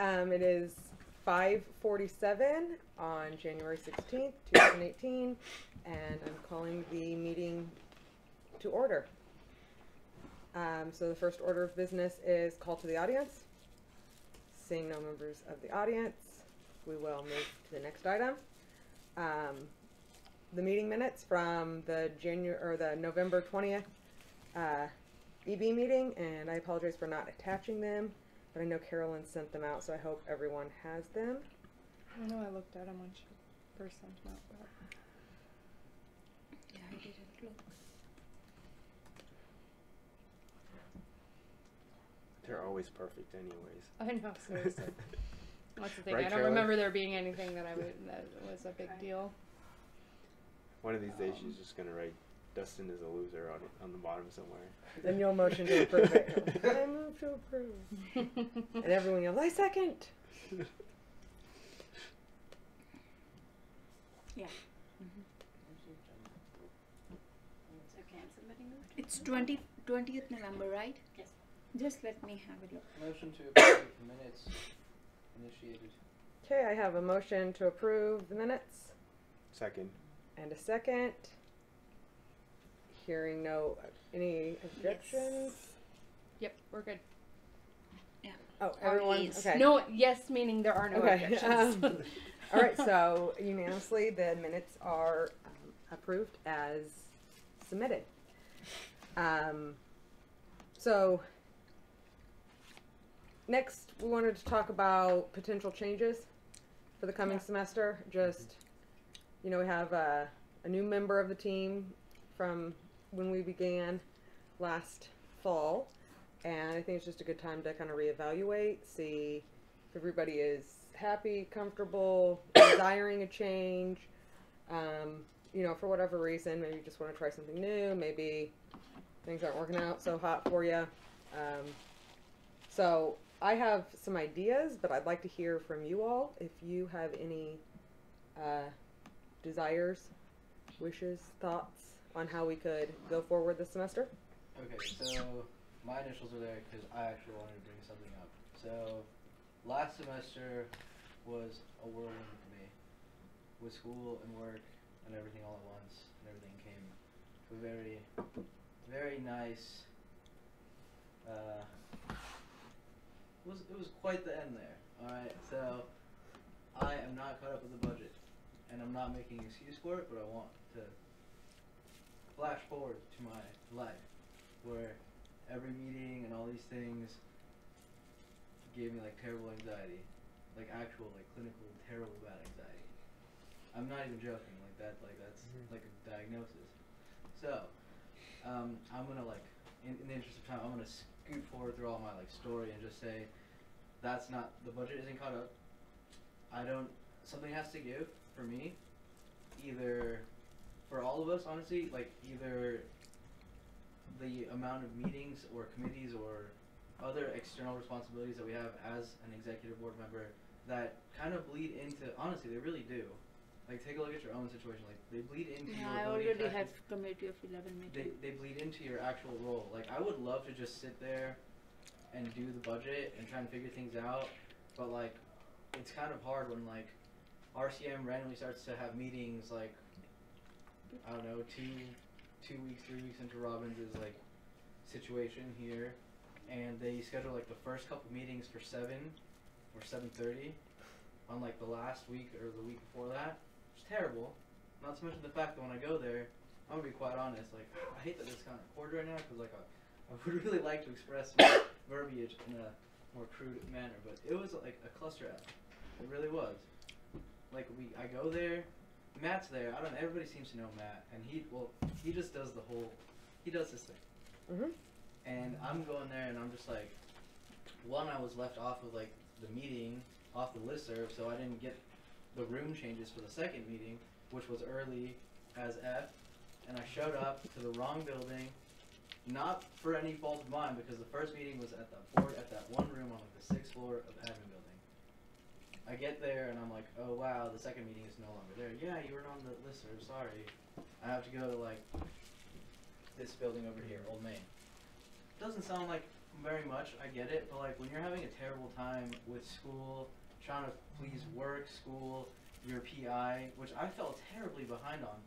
It is 5:47 on January 16th, 2018, and I'm calling the meeting to order. So the first order of business is call to the audience. Seeing no members of the audience, we will move to the next item. The meeting minutes from the November 20th EB meeting, and I apologize for not attaching them, but I know Carolyn sent them out, so I hope everyone has them. I know I looked at them when she first sent them out. But yeah, I didn't look. They're always perfect anyways. I know, seriously. That's the thing. Right, I don't Carolyn? remember there being anything that that was a big deal. One of these days she's just gonna write Dustin is a loser on the bottom somewhere. Then you'll motion to approve it. I move to approve. And everyone yells, I second. Yeah. Okay, I'm submitting it. It's 20th November, right? Yes. Just let me have a look. Motion to approve the minutes initiated. Okay, I have a motion to approve the minutes. Second. And a second. Hearing any objections? Yes. Yep, we're good. Yeah. Oh, everyone? yes. Okay. No, yes, meaning there are no Okay. objections. All right, so unanimously the minutes are approved as submitted. So next we wanted to talk about potential changes for the coming semester. Just, we have a new member of the team from when we began last fall, and I think it's just a good time to kind of reevaluate, see if everybody is happy, comfortable, desiring a change. For whatever reason, maybe you just want to try something new, maybe things aren't working out so hot for you. So I have some ideas, but I'd like to hear from you all if you have any desires, wishes, thoughts on how we could go forward this semester. Okay, so my initials are there because I actually wanted to bring something up. So last semester was a whirlwind for me with school and work and everything all at once, and everything came to a very, very nice. It was quite the end there. All right, so I am not caught up with the budget, and I'm not making an excuse for it, but I want to flash forward to my life where every meeting and all these things gave me like terrible anxiety, like actual like clinical terrible bad anxiety. I'm not even joking, that's like a diagnosis. So I'm gonna in the interest of time, I'm gonna scoot forward through all my story and just say that's not, the budget isn't caught up. Something has to give for me, either for all of us, honestly, either the amount of meetings or committees or other external responsibilities that we have as an executive board member that kind of bleed into, honestly, they really do. Take a look at your own situation. They bleed into your I ability already to have committee of 11 meetings. they bleed into your actual role. I would love to just sit there and do the budget and try and figure things out, but it's kind of hard when RCM randomly starts to have meetings I don't know, 2 weeks, 3 weeks into Robin's situation here, and they schedule the first couple meetings for 7 or 7:30 on the last week or the week before that. It's terrible. Not to mention the fact that when I go there, I'm gonna be quite honest, I hate that it's kind of recorded right now because I would really like to express my verbiage in a more crude manner, but it was a cluster app. It really was. I go there, Matt's there. I don't know. Everybody seems to know Matt, and he just does he does his thing. Mm-hmm. And I'm going there, and I'm just one, I was left off of the meeting off the listserv, so I didn't get the room changes for the second meeting, which was early as F, and I showed up to the wrong building, not for any fault of mine, because the first meeting was at that one room on the 6th floor of admin building. I get there and I'm oh wow, the second meeting is no longer there. Yeah, you weren't on the listserv, sorry. I have to go to this building over here, Old Main. Doesn't sound like very much, I get it, but like when you're having a terrible time with school, trying to please work, school, your PI, which I felt terribly behind on.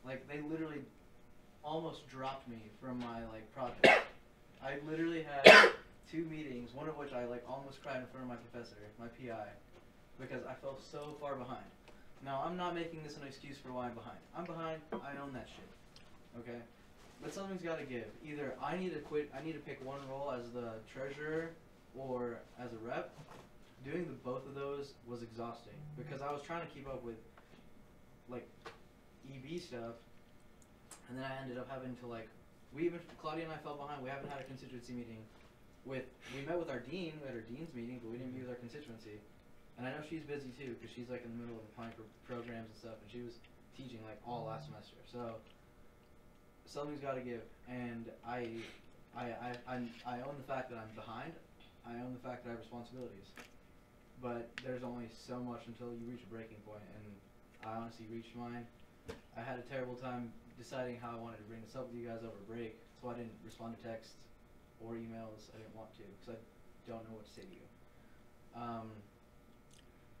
Like they literally almost dropped me from my like project. I literally had 2 meetings, one of which I like almost cried in front of my professor, my PI, because I felt so far behind. Now I'm not making this an excuse for why I'm behind. I'm behind, I own that shit. Okay? But something's gotta give. Either I need to quit, I need to pick one role as the treasurer or as a rep. Doing both of those was exhausting because I was trying to keep up with like EB stuff, and then I ended up having to like, Claudia and I fell behind. We haven't had a constituency meeting we met with our dean, we had our dean's meeting, but we didn't meet with our constituency. And I know she's busy too, because she's like in the middle of applying for programs and stuff, and she was teaching like all last semester. So something's got to give, and I own the fact that I'm behind. I own the fact that I have responsibilities, but there's only so much until you reach a breaking point, and I honestly reached mine. I had a terrible time deciding how I wanted to bring this up with you guys over break, so I didn't respond to texts or emails. I didn't want to, because I don't know what to say to you.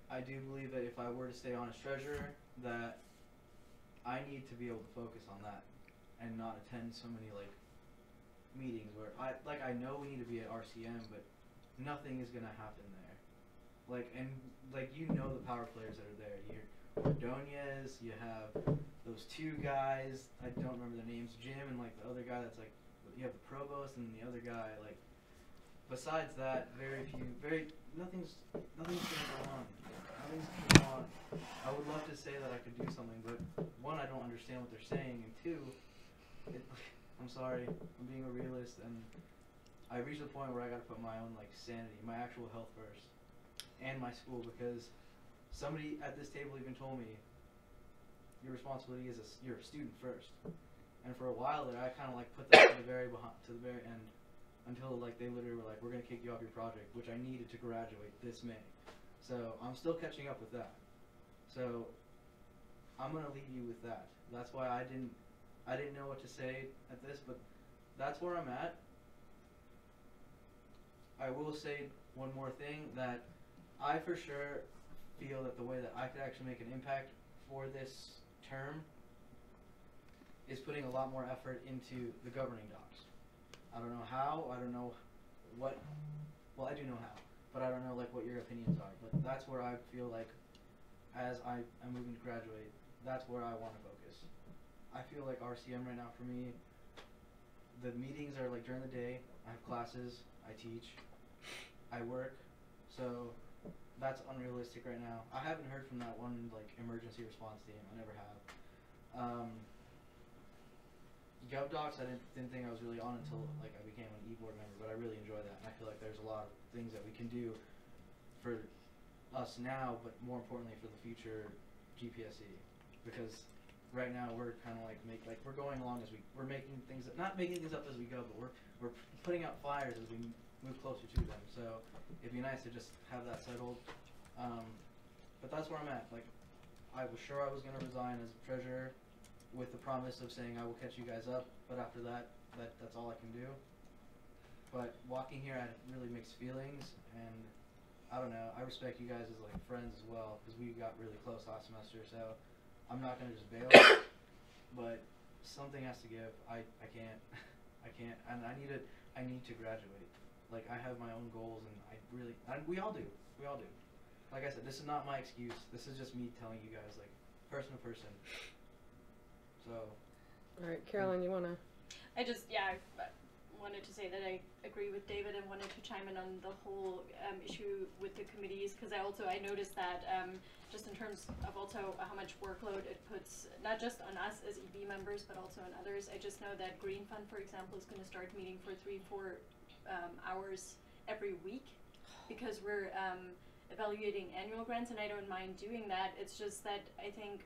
I do believe that if I were to stay on as treasurer, that I need to be able to focus on that and not attend so many like meetings where I know we need to be at RCM, but nothing is gonna happen there. Like, and like, you know, the power players that are there. You're Ordonez, you have those 2 guys, I don't remember their names, Jim and like the other guy that's like, you have the provost and the other guy, like, besides that, nothing's gonna go on. Nothing's gonna go on. I would love to say that I could do something, but 1, I don't understand what they're saying, and 2, I'm sorry, I'm being a realist, and I reached the point where I gotta put my own like sanity, my actual health first, and my school, because somebody at this table even told me your responsibility is you're a student first. And for a while there, I kind of like put that to the very end, until like they literally were like, we're gonna kick you off your project, which I needed to graduate this May. So I'm still catching up with that. So I'm gonna leave you with that. That's why I didn't know what to say at this, but that's where I'm at. I will say one more thing, that I for sure feel that the way that I could actually make an impact for this term is putting a lot more effort into the governing docs. I don't know how, I don't know what, well, I do know how, but I don't know like what your opinions are, but that's where I feel like as I'm moving to graduate, that's where I want to focus. I feel like RCM right now for me, the meetings are like during the day, I have classes, I teach, I work, so that's unrealistic right now. I haven't heard from that one like emergency response team, I never have. GovDocs, I didn't think I was really on until like I became an e-board member, but I really enjoy that, and I feel like there's a lot of things that we can do for us now, but more importantly for the future GPSC, because right now we're kind of like we're going along as we're making things, not making things up as we go, but we're putting out fires as we move closer to them. So it'd be nice to just have that settled. But that's where I'm at. Like, I was sure I was gonna resign as treasurer, with the promise of saying I will catch you guys up, but after that, that's all I can do. But walking here, I had really mixed feelings, and I don't know, I respect you guys as like friends as well, because we got really close last semester, so I'm not gonna just bail, but something has to give. I can't, and I need to graduate. Like, I have my own goals, and we all do. Like I said, this is not my excuse, this is just me telling you guys, like, person to person. So. All right, Carolyn, you wanna? I wanted to say that I agree with David and wanted to chime in on the whole issue with the committees, because I noticed that just in terms of also how much workload it puts, not just on us as EB members, but also on others. I just know that Green Fund, for example, is going to start meeting for 3-4 hours every week, because we're evaluating annual grants, and I don't mind doing that. It's just that I think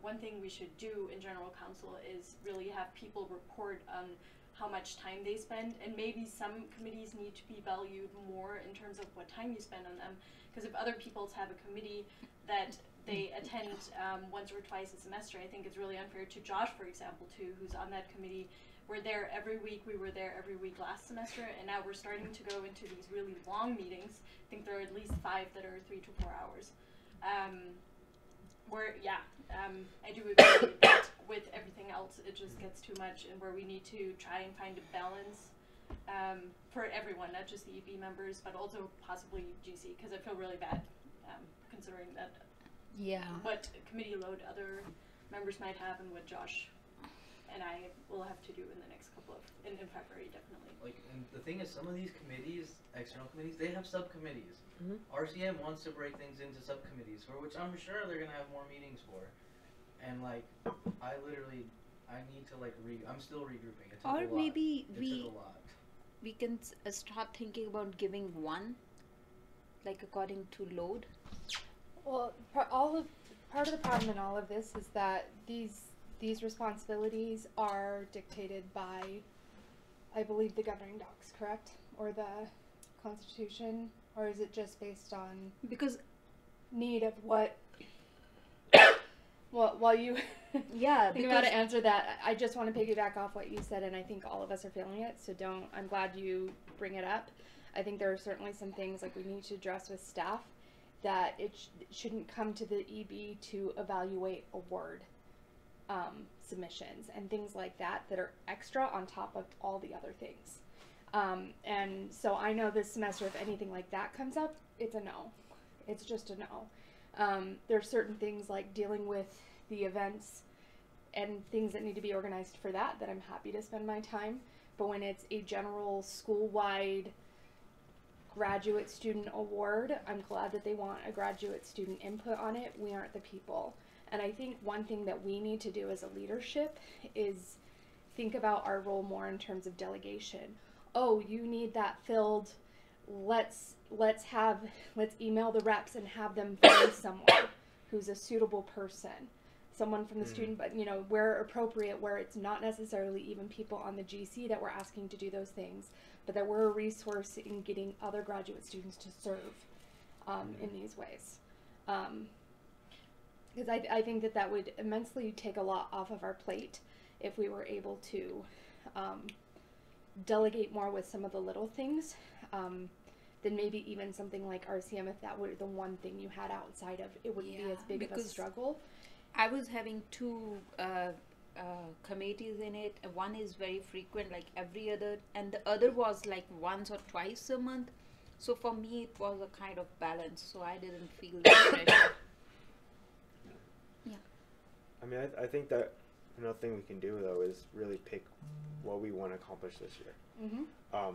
one thing we should do in general council is really have people report on how much time they spend, and maybe some committees need to be valued more in terms of what time you spend on them, because if other people have a committee that they attend once or twice a semester, I think it's really unfair to Josh, for example, too, who's on that committee, we're there every week. We were there every week last semester, and now we're starting to go into these really long meetings. I think there are at least 5 that are 3 to 4 hours. I do agree that with everything else, it just gets too much, and where we need to try and find a balance for everyone, not just the EB members, but also possibly GC, because I feel really bad considering that what committee load other members might have and what Josh and I will have to do in the next couple of, in February, definitely. Like, and the thing is, some of these committees, external committees, they have subcommittees. Mhm. RCM wants to break things into subcommittees, for which I'm sure they're gonna have more meetings for. And like, I need to like I'm still regrouping. It took a Or lot. maybe It we took a lot. we can start thinking about giving one, like according to load. Well, part of the problem in all of this is that these responsibilities are dictated by, I believe, the governing docs, correct? Or the Constitution? Or is it just based on Because need of what? Well, while you think about to answer that, I just want to piggyback off what you said, and I think all of us are feeling it, so I'm glad you bring it up. I think there are certainly some things like we need to address with staff that it shouldn't come to the EB to evaluate award submissions and things like that are extra on top of all the other things. And so I know this semester, if anything like that comes up, it's a no. It's just a no. There are certain things like dealing with the events and things that need to be organized for that I'm happy to spend my time. But when it's a general school-wide graduate student award, I'm glad that they want a graduate student input on it. We aren't the people. And I think one thing that we need to do as a leadership is think about our role more in terms of delegation. Oh, you need that filled. Let's email the reps and have them find someone who's a suitable person, someone from the student, but where appropriate, where it's not necessarily even people on the GC that we're asking to do those things, but that we're a resource in getting other graduate students to serve in these ways. Because I think that would immensely take a lot off of our plate if we were able to delegate more with some of the little things. Then maybe even something like RCM, if that were the one thing you had outside of, it wouldn't be as big of a struggle. I was having 2 committees in it. One is very frequent, like every other, and the other was like once or twice a month. So for me, it was a kind of balance, so I didn't feel the pressure. I mean, I think that another thing we can do though is really pick what we want to accomplish this year. Mm-hmm.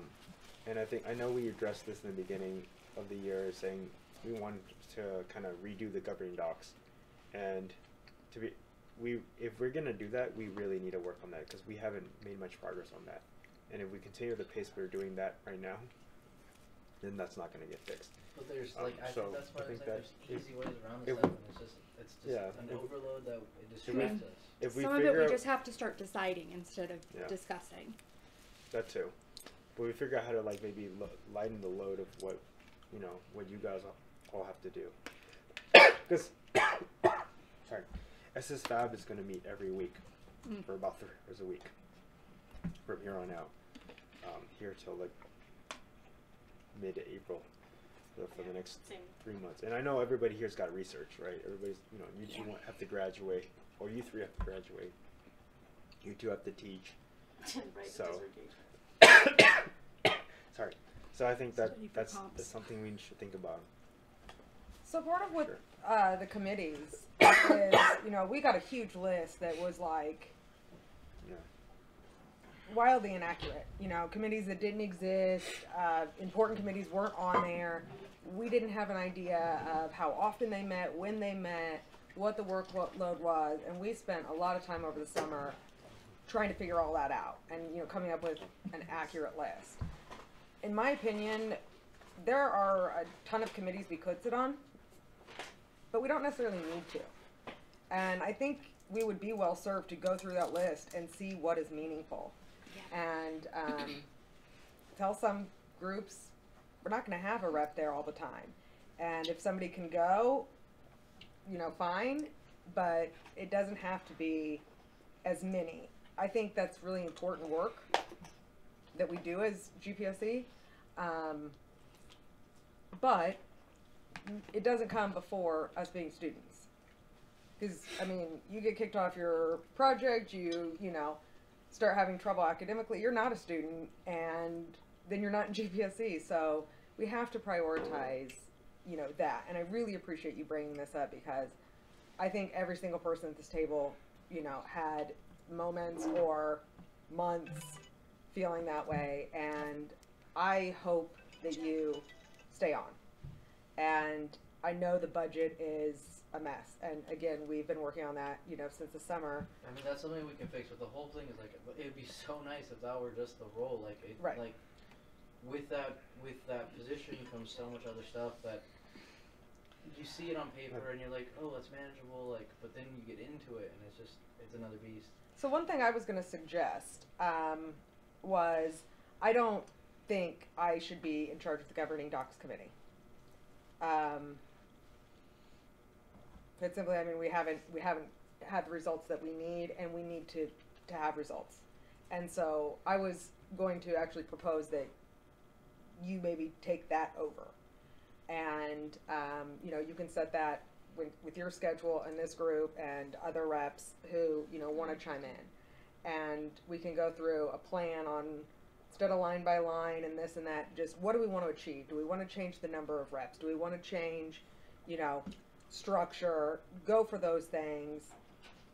And I know we addressed this in the beginning of the year, saying we wanted to kind of redo the governing docs, and if we're gonna do that, we really need to work on that because we haven't made much progress on that. And if we continue the pace we're doing that right now, then that's not gonna get fixed. But there's I think that's why think there's that easy ways around if- this stuff, and it's just yeah, an if- overload that it we- distracts us. If we Some of figure it we out just have to start deciding instead of Yeah. discussing. that too, but we figure out how to like maybe lighten the load of what what you guys all have to do. Because sorry, SS Fab is going to meet every week for about 3 hours a week from here on out. Here till like mid-April for the next Same. 3 months. And I know everybody here's got research, right? Everybody's you two have to graduate, or you 3 have to graduate. You 2 have to teach. Right, So- dissertation. Sorry. So I think Study for that's comps. something we should think about. So part of what Sure. the committees is, we got a huge list that was like Yeah. wildly inaccurate. Committees that didn't exist, important committees weren't on there. We didn't have an idea of how often they met, when they met, what the workload was, and we spent a lot of time over the summer trying to figure all that out and coming up with an accurate list. In my opinion, there are a ton of committees we could sit on, but we don't necessarily need to. And I think we would be well served to go through that list and see what is meaningful. And tell some groups we're not going to have a rep there all the time. And if somebody can go, fine, but it doesn't have to be as many I think that's really important work that we do as GPSC. But it doesn't come before us being students. Because, I mean, you get kicked off your project, you know, start having trouble academically, you're not a student, and then you're not in GPSC. So we have to prioritize, you know, that. And I really appreciate you bringing this up, because I think every single person at this table, you know, had moments or months feeling that way. And I hope that you stay on. And I know the budget is a mess. And again, we've been working on that, you know, since the summer. I mean, that's something we can fix. But the whole thing is like, it would be so nice if that were just the role. Like, it, Right. like with that position comes so much other stuff that you see it on paper and you're like, oh, it's manageable. Like, but then you get into it and it's another beast. So one thing I was going to suggest was, I don't think I should be in charge of the governing docs committee. But simply, I mean, we haven't had the results that we need, and we need to have results. And so I was going to actually propose that you maybe take that over, and you know, you can set that with your schedule and this group and other reps who, you know, want to chime in, and we can go through a plan on, instead of line by line and this and that, just what do we want to achieve? Do we want to change the number of reps? Do we want to change, you know, structure? Go for those things,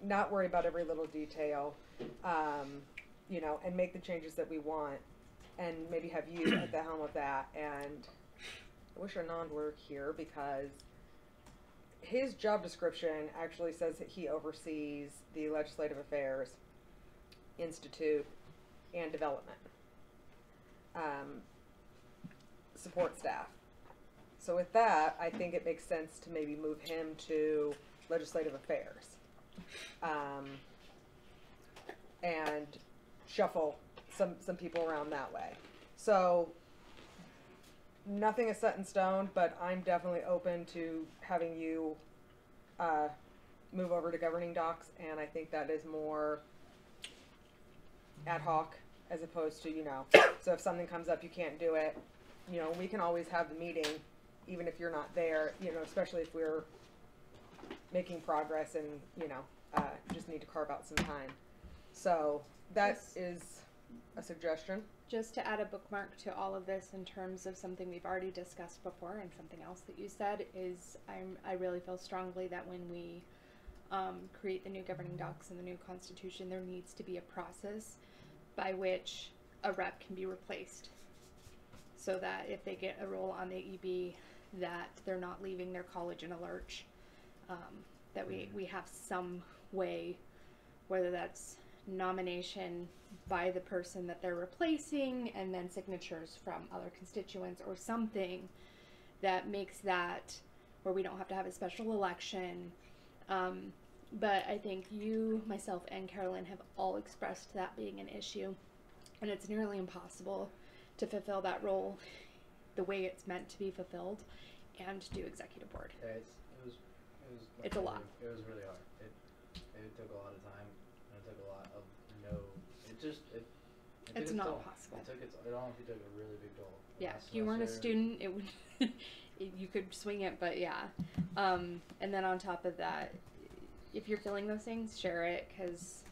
not worry about every little detail, you know, and make the changes that we want, and maybe have you at the helm of that. And I wish Anand were here, because his job description actually says that he oversees the Legislative Affairs Institute and Development support staff. So with that, I think it makes sense to maybe move him to Legislative Affairs, and shuffle some people around that way. So nothing is set in stone, but I'm definitely open to having you move over to governing docs, and I think that is more ad hoc, as opposed to, you know, so if something comes up you can't do it, you know, we can always have the meeting even if you're not there, you know, especially if we're making progress and, you know, just need to carve out some time. So that is a suggestion. Just to add a bookmark to all of this in terms of something we've already discussed before, and something else that you said is, I really feel strongly that when we create the new governing docs and the new constitution, there needs to be a process by which a rep can be replaced, so that if they get a role on the EB, that they're not leaving their college in a lurch, that we have some way, whether that's nomination by the person that they're replacing and then signatures from other constituents or something that makes that where we don't have to have a special election. But I think you, myself, and Carolyn have all expressed that being an issue, and it's nearly impossible to fulfill that role the way it's meant to be fulfilled and do executive board. Yeah, It's a lot. It was really hard. It took a lot of time, and it took a lot of It's not possible. It honestly took a really big toll. Yeah, if you weren't a student, it would you could swing it, but yeah. And then on top of that, if you're feeling those things, share it, because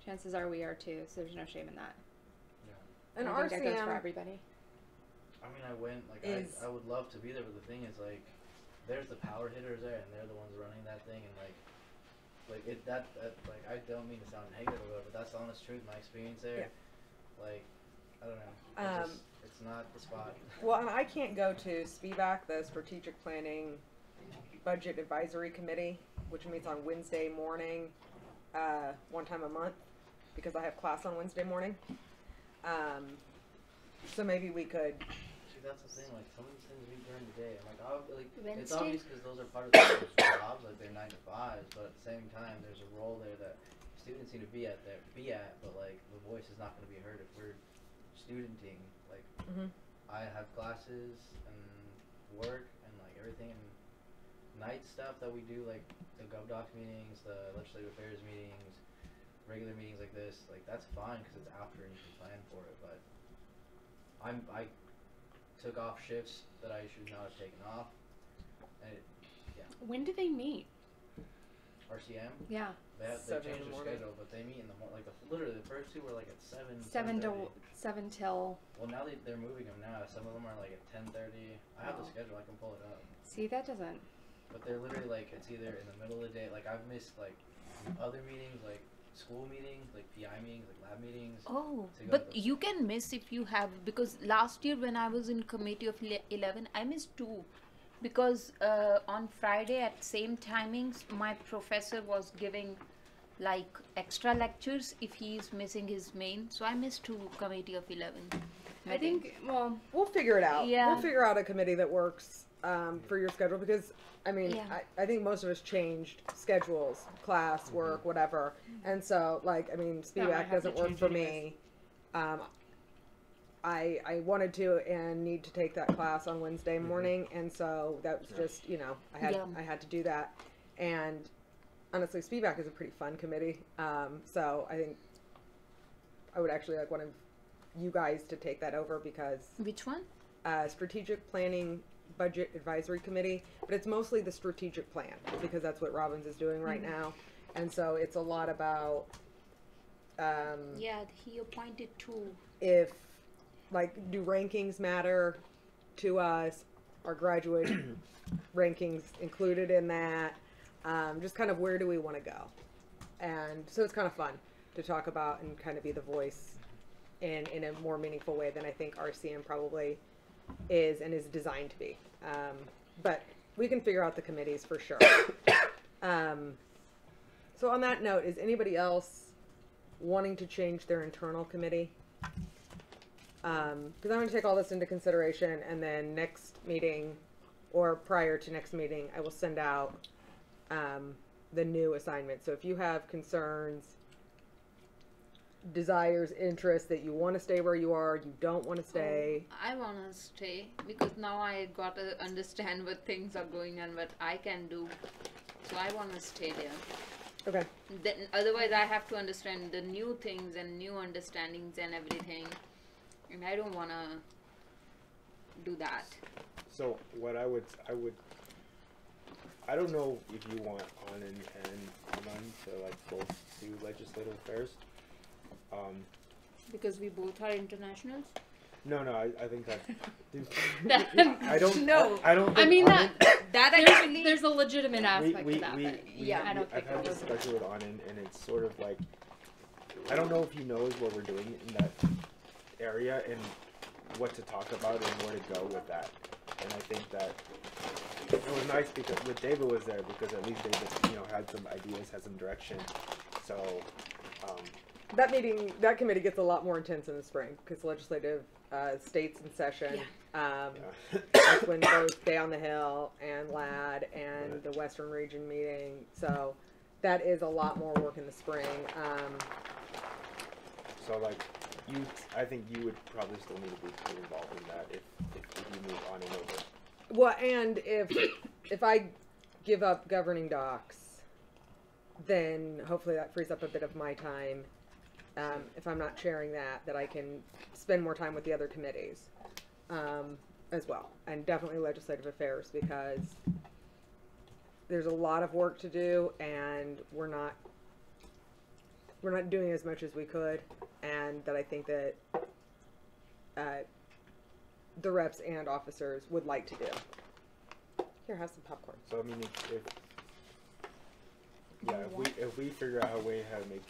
chances are we are too, so there's no shame in that. Yeah. And I think that goes for RCM everybody. I mean, I went, like, is- I would love to be there, but the thing is, like, there's the power hitters there, and they're the ones running that thing, and, like, I don't mean to sound negative about it, but that's the honest truth, my experience there. Yeah. Like, I don't know. It's not the spot. Well, and I can't go to SPVAC, the Strategic Planning Budget Advisory Committee, which meets on Wednesday morning, one time a month, because I have class on Wednesday morning. So maybe we could. See, that's the thing. Like, some of these things we during the day, I'm like, oh, like, it's Wednesday? obvious because those are part of the jobs, like they're 9 to 5, but at the same time, there's a role there that students need to be at, but like the voice is not going to be heard if we're studenting. Like, I have classes and work and like everything, and night stuff that we do, like the GovDocs meetings, the legislative affairs meetings, regular meetings like this, like that's fine because it's after and you can plan for it. But I took off shifts that I should not have taken off, and When do they meet? RCM. Yeah. They 7 in changed the their morning. schedule, but they meet in the morning. Like literally, the first two were like at 7. 7 7:30. to 7 till. Well, now they're moving them now. Some of them are like at 10:30. I have the Oh. schedule. I can pull it up. See, that doesn't. But they're literally like it's either in the middle of the day. Like I've missed like other meetings, like school meetings, like PI meetings, like lab meetings. Oh, to go but to those. you can miss if you have, because last year when I was in committee of 11, I missed 2 because on Friday at same timings my professor was giving like extra lectures if he is missing his main, so I missed 2 committee of 11 I think, well, We'll figure it out. Yeah. We'll figure out a committee that works for your schedule because, I mean, Yeah. I think most of us changed schedules, class, work, whatever. And so, like, I mean, might SPVAC have to doesn't work change for anyways. me. I wanted to and need to take that class on Wednesday morning, and so that was just, you know, I had to do that. And honestly, SPVAC is a pretty fun committee. So I think I would actually like one of you guys to take that over because which one? Strategic Planning Budget Advisory Committee, but it's mostly the strategic plan because that's what Robbins is doing right now. And so it's a lot about Yeah, he appointed 2. if, like, do rankings matter to us? Are graduate rankings included in that? Just kind of where do we want to go? And so it's kind of fun to talk about and kind of be the voice in a more meaningful way than I think RCM probably is and is designed to be. But we can figure out the committees for sure. So on that note, is anybody else wanting to change their internal committee? Because I'm going to take all this into consideration, and then next meeting or prior to next meeting, I will send out the new assignment. So if you have concerns, desires, interests that you want to stay where you are, you don't want to stay. I want to stay because now I got to understand what things are going on, what I can do. So I want to stay there. Okay. Then otherwise I have to understand the new things and new understandings and everything, and I don't want to do that. So what I don't know if you want Anand and Aman to like both do legislative affairs. Because we both are internationals. No, I think that. That- I don't. No. I don't. I Think mean, Anand, That there's, actually. there's a legitimate aspect to that, but yeah, I don't think I've had it this was. discussion with Anand, and it's sort of like I don't know if he knows what we're doing in that area and what to talk about and where to go with that. And I think that it was nice because with David was there because at least David, had some ideas, had some direction. So. That committee gets a lot more intense in the spring because legislative states in session. That's when both Day on the Hill and LAD and the Western Region meeting. So that is a lot more work in the spring. So like I think you would probably still need to be involved in that if you move on and over. Well, and if I give up governing docs, then hopefully that frees up a bit of my time. If I'm not chairing that I can spend more time with the other committees as well, and definitely legislative affairs because there's a lot of work to do, and we're not doing as much as we could, and that I think that the reps and officers would like to do. Here, have some popcorn. So I mean, if we figure out a way how to make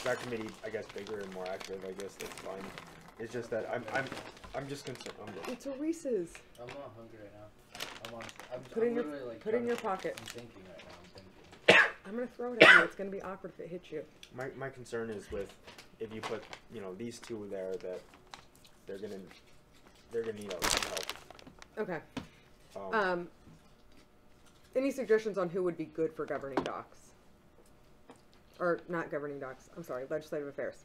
that committee, I guess, bigger and more active, I guess that's fine. It's just that I'm just concerned. It's a Reese's. I'm not hungry right now. I'm Put it in your literally, like, put it in trying your to- pocket. I'm thinking right now. I'm thinking. I'm gonna throw it at you. It's gonna be awkward if it hits you. My concern is with if you put these two there that they're gonna need a lot of help. Okay. Um, Any suggestions on who would be good for governing docs? Or not governing docs, I'm sorry, legislative affairs.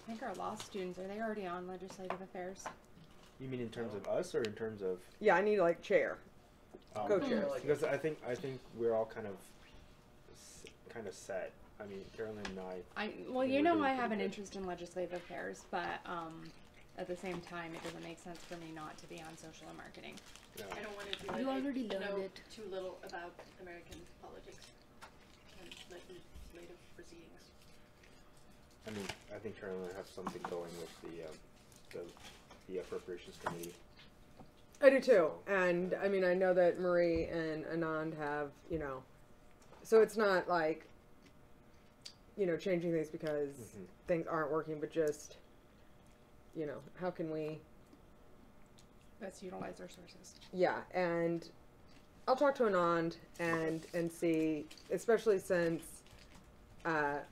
I think our law students, are they already on legislative affairs? you mean in terms of us or in terms of Yeah, I need like chair. um, Co-chairs. Like, because I think we're all kind of kind of set. I mean, Carolyn and I. Well, think you we're know, doing I pretty have an good. interest in legislative affairs, but at the same time, it doesn't make sense for me not to be on social and marketing. Yeah. I don't want to do You it. already I learned know it. too little about American politics and legislative proceedings. I mean, I think Carolyn has something going with the appropriations committee. I do too. And I mean, I know that Marie and Anand have, you know, so it's not like, you know, changing things because things aren't working, but just, you know, how can we, Let's utilize our sources. yeah. And I'll talk to Anand and see, especially since, I'm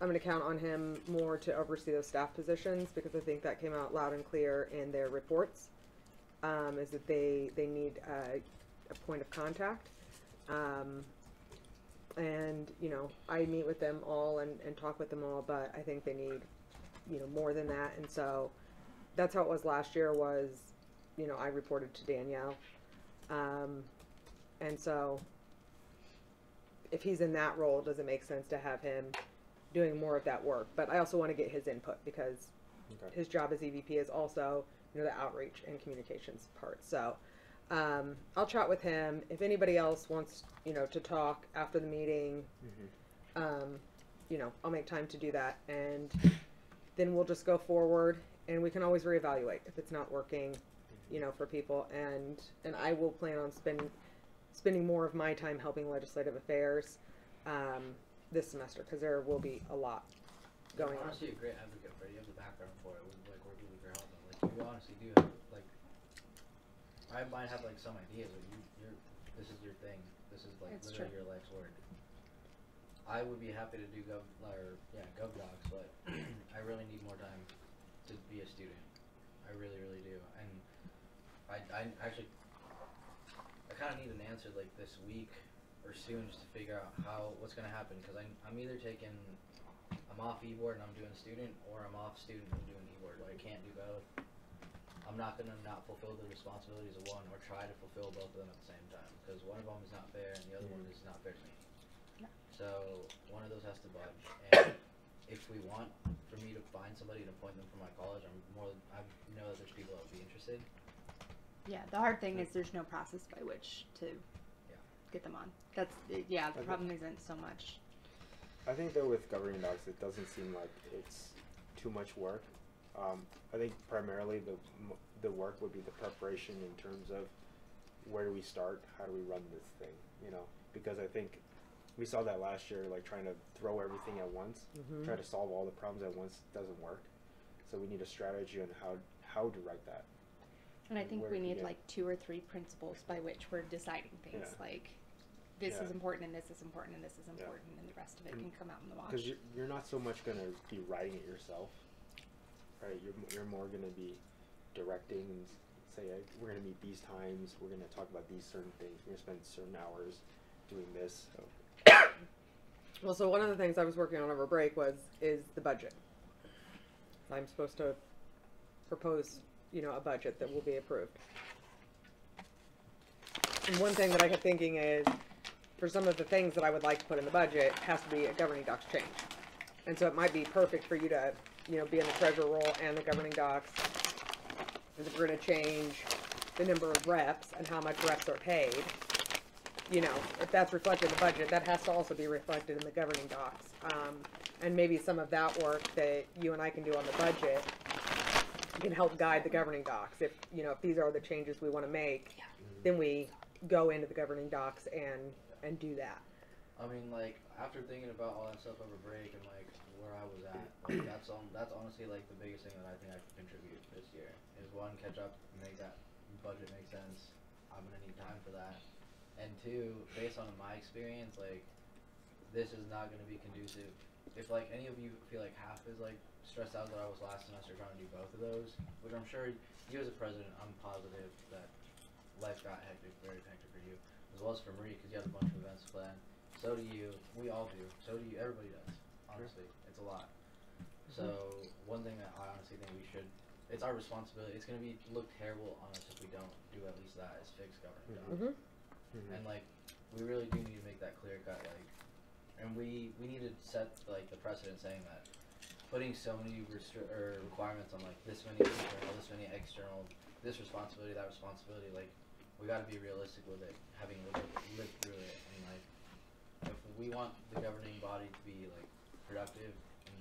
going to count on him more to oversee those staff positions because I think that came out loud and clear in their reports. Is that they need a point of contact. And, you know, I meet with them all and talk with them all, but I think they need, you know, more than that. And so that's how it was last year was, you know, I reported to Danielle. And so if he's in that role, does it make sense to have him doing more of that work? But I also want to get his input because his job as EVP is also, you know, the outreach and communications part. So I'll chat with him. If anybody else wants, you know, to talk after the meeting, you know, I'll make time to do that. And then we'll just go forward and we can always reevaluate if it's not working, you know, for people. And I will plan on spending more of my time helping legislative affairs this semester because there will be a lot going I'm on. honestly a great advocate for it. You have the background for it. Like working with your help. Like you honestly do have like. I might have like some ideas, but you're this is your thing. This is like It's literally true. your life's work. I would be happy to do gov docs, but I really need more time to be a student. I really, really do. And I actually I kind of need an answer like this week or soon just to figure out what's gonna happen because I'm either I'm off e-board and I'm doing student, or I'm off student and I'm doing e-board. Like I can't do both. I'm not gonna not fulfill the responsibilities of one or try to fulfill both of them at the same time because one of them is not fair and the other one is not fair to me. Yeah. So one of those has to budge. And if we want for me to find somebody and appoint them for my college, I know that there's people that would be interested. Yeah, the hard thing is there's no process by which to get them on. That's the Okay. problem isn't so much. I think though with governing docs, it doesn't seem like it's too much work. I think primarily the work would be the preparation in terms of where do we start, how do we run this thing, you know? Because I think we saw that last year, like trying to throw everything at once, try to solve all the problems at once doesn't work. So we need a strategy on how to write that. And I think where we to need begin. like 2 or 3 principles by which we're deciding things. Yeah. Like this Yeah. is important and this is important and this is Yeah. important and the rest of it And can come out in the wash. Because you're not so much going to be writing it yourself, right? You're more going to be directing and say, hey, we're going to meet these times, we're going to talk about these certain things, we're going to spend certain hours doing this. So. Well, so one of the things I was working on over break is the budget. I'm supposed to propose, you know, a budget that will be approved. And one thing that I kept thinking is, for some of the things that I would like to put in the budget, it has to be a governing docs change. And so it might be perfect for you to, you know, be in the treasurer role and the governing docs. And if we're going to change the number of reps and how much reps are paid, you know, if that's reflected in the budget, that has to also be reflected in the governing docs. And maybe some of that work that you and I can do on the budget can help guide the governing docs. If, you know, if these are the changes we want to make, then we go into the governing docs and do that. I mean, like after thinking about all that stuff over break and like where I was at, like, that's honestly like the biggest thing that I think I can contribute this year is one, catch up, make that budget make sense. I'm gonna need time for that, and two, based on my experience, like this is not gonna be conducive. If like any of you feel like half as like stressed out that I was last semester trying to do both of those, which I'm sure you as a president, I'm positive that life got hectic, very hectic for you, as well as for Marie because you had a bunch of events planned. So do you. We all do. So do you. Everybody does. Honestly, it's a lot. So one thing that I honestly think we should, it's our responsibility. It's gonna look terrible on us if we don't do at least that. Is fix governing docs. And like, we really do need to make that clear cut. Like, and we need to set like the precedent saying that putting so many requirements on like this many internal, this many external, this responsibility, that responsibility, like we got to be realistic with it, having lived through it, and like if we want the governing body to be like productive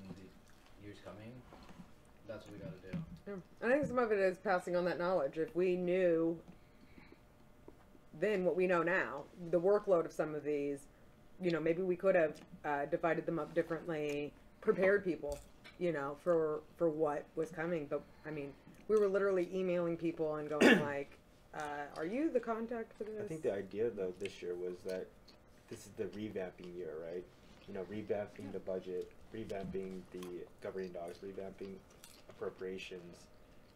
in the years coming, that's what we got to do. Yeah. I think some of it is passing on that knowledge. If we knew then what we know now, the workload of some of these, you know, maybe we could have divided them up differently, prepared people, you know, for what was coming. But I mean, we were literally emailing people and going like, are you the contact for this? I think the idea though this year was that this is the revamping year, right? You know, revamping the budget, revamping the governing docs, revamping appropriations,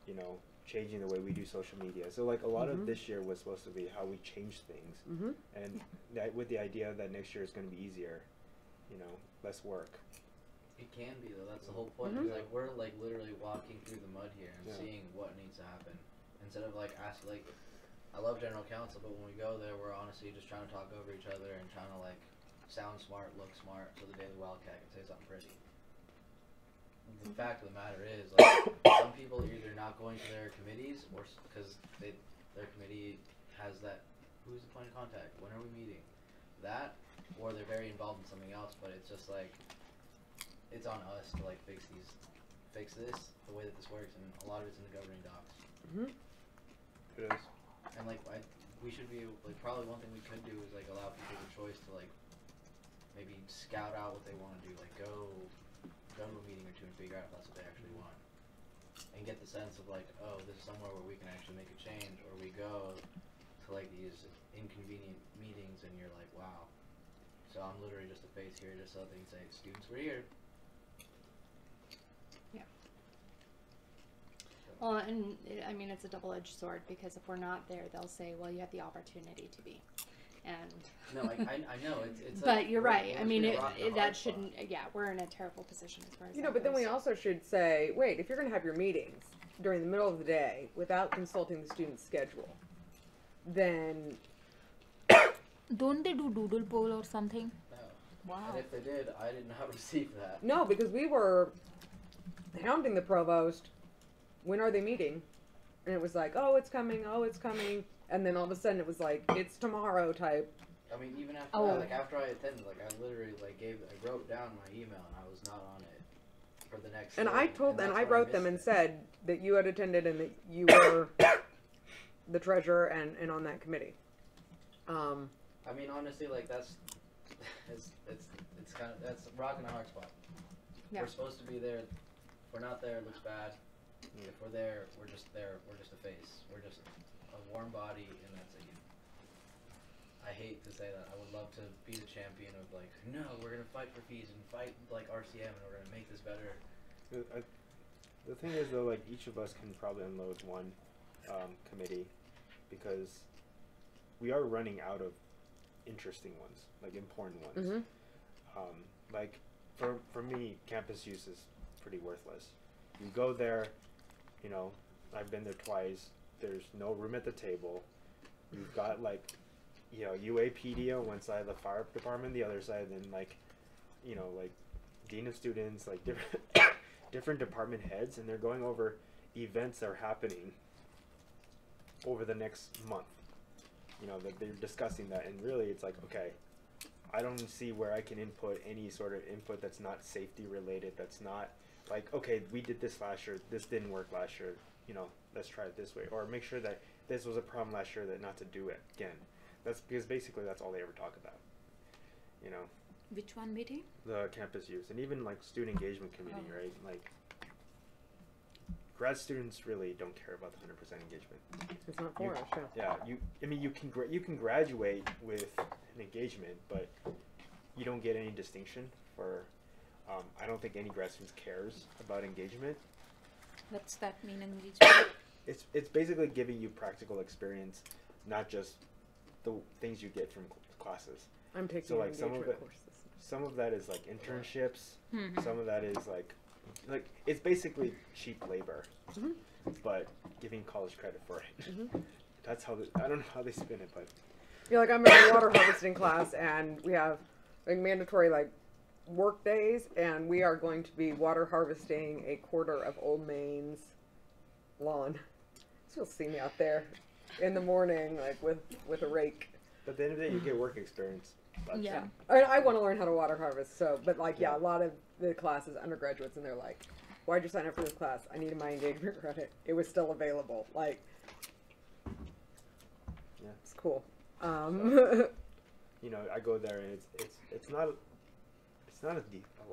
you know, changing the way we do social media. So like a lot of this year was supposed to be how we change things, and that with the idea that next year is going to be easier, you know, less work. It can be though. That's the whole point. Is like we're like literally walking through the mud here and seeing what needs to happen instead of like asking. Like, I love general counsel, but when we go there, we're honestly just trying to talk over each other and trying to like sound smart, look smart, so the Daily Wildcat can say something pretty. The fact of the matter is, like, some people are either not going to their committees or because their committee has that, who's the point of contact? When are we meeting? That, or they're very involved in something else. But it's just like, it's on us to like fix this the way that this works, and a lot of it's in the governing docs. It is. And like, we should be like, probably one thing we could do is like allow people the choice to like maybe scout out what they want to do, like go to a meeting or two and figure out if that's what they actually want, and get the sense of like, oh, this is somewhere where we can actually make a change, or we go to like these inconvenient meetings and you're like, wow, so I'm literally just a face here just so they can say, students, we're here. Yeah. Well, and I mean, it's a double-edged sword, because if we're not there, they'll say, well, you have the opportunity to be. And no, like, I know it's. But like, you're right. I mean, that spot. shouldn't. Yeah, we're in a terrible position as far as You know, but then we also should say, wait, if you're going to have your meetings during the middle of the day without consulting the student's schedule, then Don't they do doodle poll or something? No. Wow. And if they did, I didn't have received that. no, because we were hounding the provost. When are they meeting? And it was like, oh, it's coming. And then all of a sudden it was like, it's tomorrow type. I mean, even after that, like after I attended, like I literally like I wrote down my email and I was not on it for the next. And day, I that's wrote where them and missed it. said that you had attended and that you were the treasurer and on that committee. I mean, honestly, like that's it's kind of that's a rock and a hard spot. Yeah. We're supposed to be there. If we're not there, it looks bad. If we're there, we're just there. We're just a face. We're just a warm body, and that's it. I hate to say that. I would love to be the champion of like, no, we're gonna fight for fees and fight like RCM, and we're gonna make this better. The thing is though, like each of us can probably unload one committee, because we are running out of interesting ones, like important ones. Like for me, campus use is pretty worthless. You go there, you know, I've been there twice. There's no room at the table. You've got like, you know, UAPD on one side of the fire department, the other side, and then like, you know, like dean of students, like different department heads, and they're going over events that are happening over the next month. You know, that they're discussing that, and really it's like, okay, I don't see where I can input any sort of input that's not safety related, that's not like, okay, we did this last year, this didn't work last year, you know, let's try it this way, or make sure that this was a problem last year, that not to do it again. That's because basically that's all they ever talk about, you know. Which one meeting? The campus use, and even like student engagement committee, right? Like grad students really don't care about the 100% engagement. It's not for us, Yeah, I mean, you can graduate with an engagement, but you don't get any distinction for. I don't think any grad students cares about engagement. What's that mean, engagement? It's basically giving you practical experience, not just the things you get from classes. I'm taking So like some engagement courses. Some of that is like internships. Some of that is like it's basically cheap labor, but giving college credit for it. That's how I don't know how they spin it, but You're like, I'm in a water harvesting class, and we have like mandatory like work days, and we are going to be water harvesting a quarter of Old Maine's lawn. So you'll see me out there in the morning, like with a rake. But at the end of the day, you get work experience. Yeah. I want to learn how to water harvest. So, but like, yeah, a lot of the classes, undergraduates, and they're like, "Why'd you sign up for this class? I needed my engagement credit. It was still available." Like, Yeah. it's cool. You know, I go there and it's not a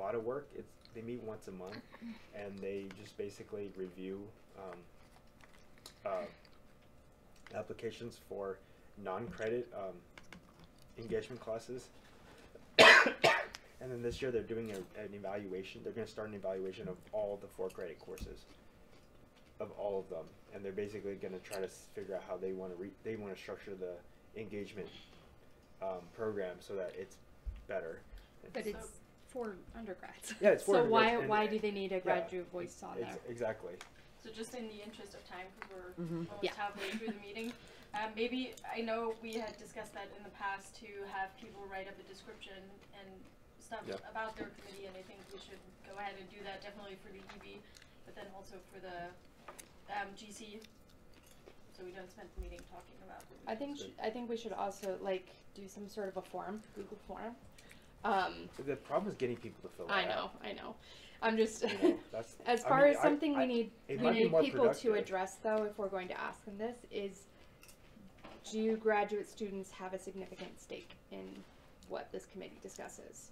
lot of work. They meet once a month, and they just basically review applications for non-credit engagement classes. And then this year they're doing an evaluation. They're going to start an evaluation of all the 4-credit courses, of all of them, and they're basically going to try to figure out how they want to structure the engagement program so that it's better. But it's for undergrads. Yeah, it's for so undergrads, why do they need a graduate voice on there? Exactly. So just in the interest of time, because we're Mhm. almost Yeah. halfway through the meeting, maybe, I know we had discussed that in the past to have people write up a description and stuff Yeah. about their committee, and I think we should go ahead and do that definitely for the EB, but then also for the GC, so we don't spend the meeting talking about what we I think we should also like do some sort of a form, Google form. The problem is getting people to fill it I out. know. I'm just You know, that's, as I far mean, as something we need it might be more people to productive. address though, if we're going to ask them this, is do graduate students have a significant stake in what this committee discusses?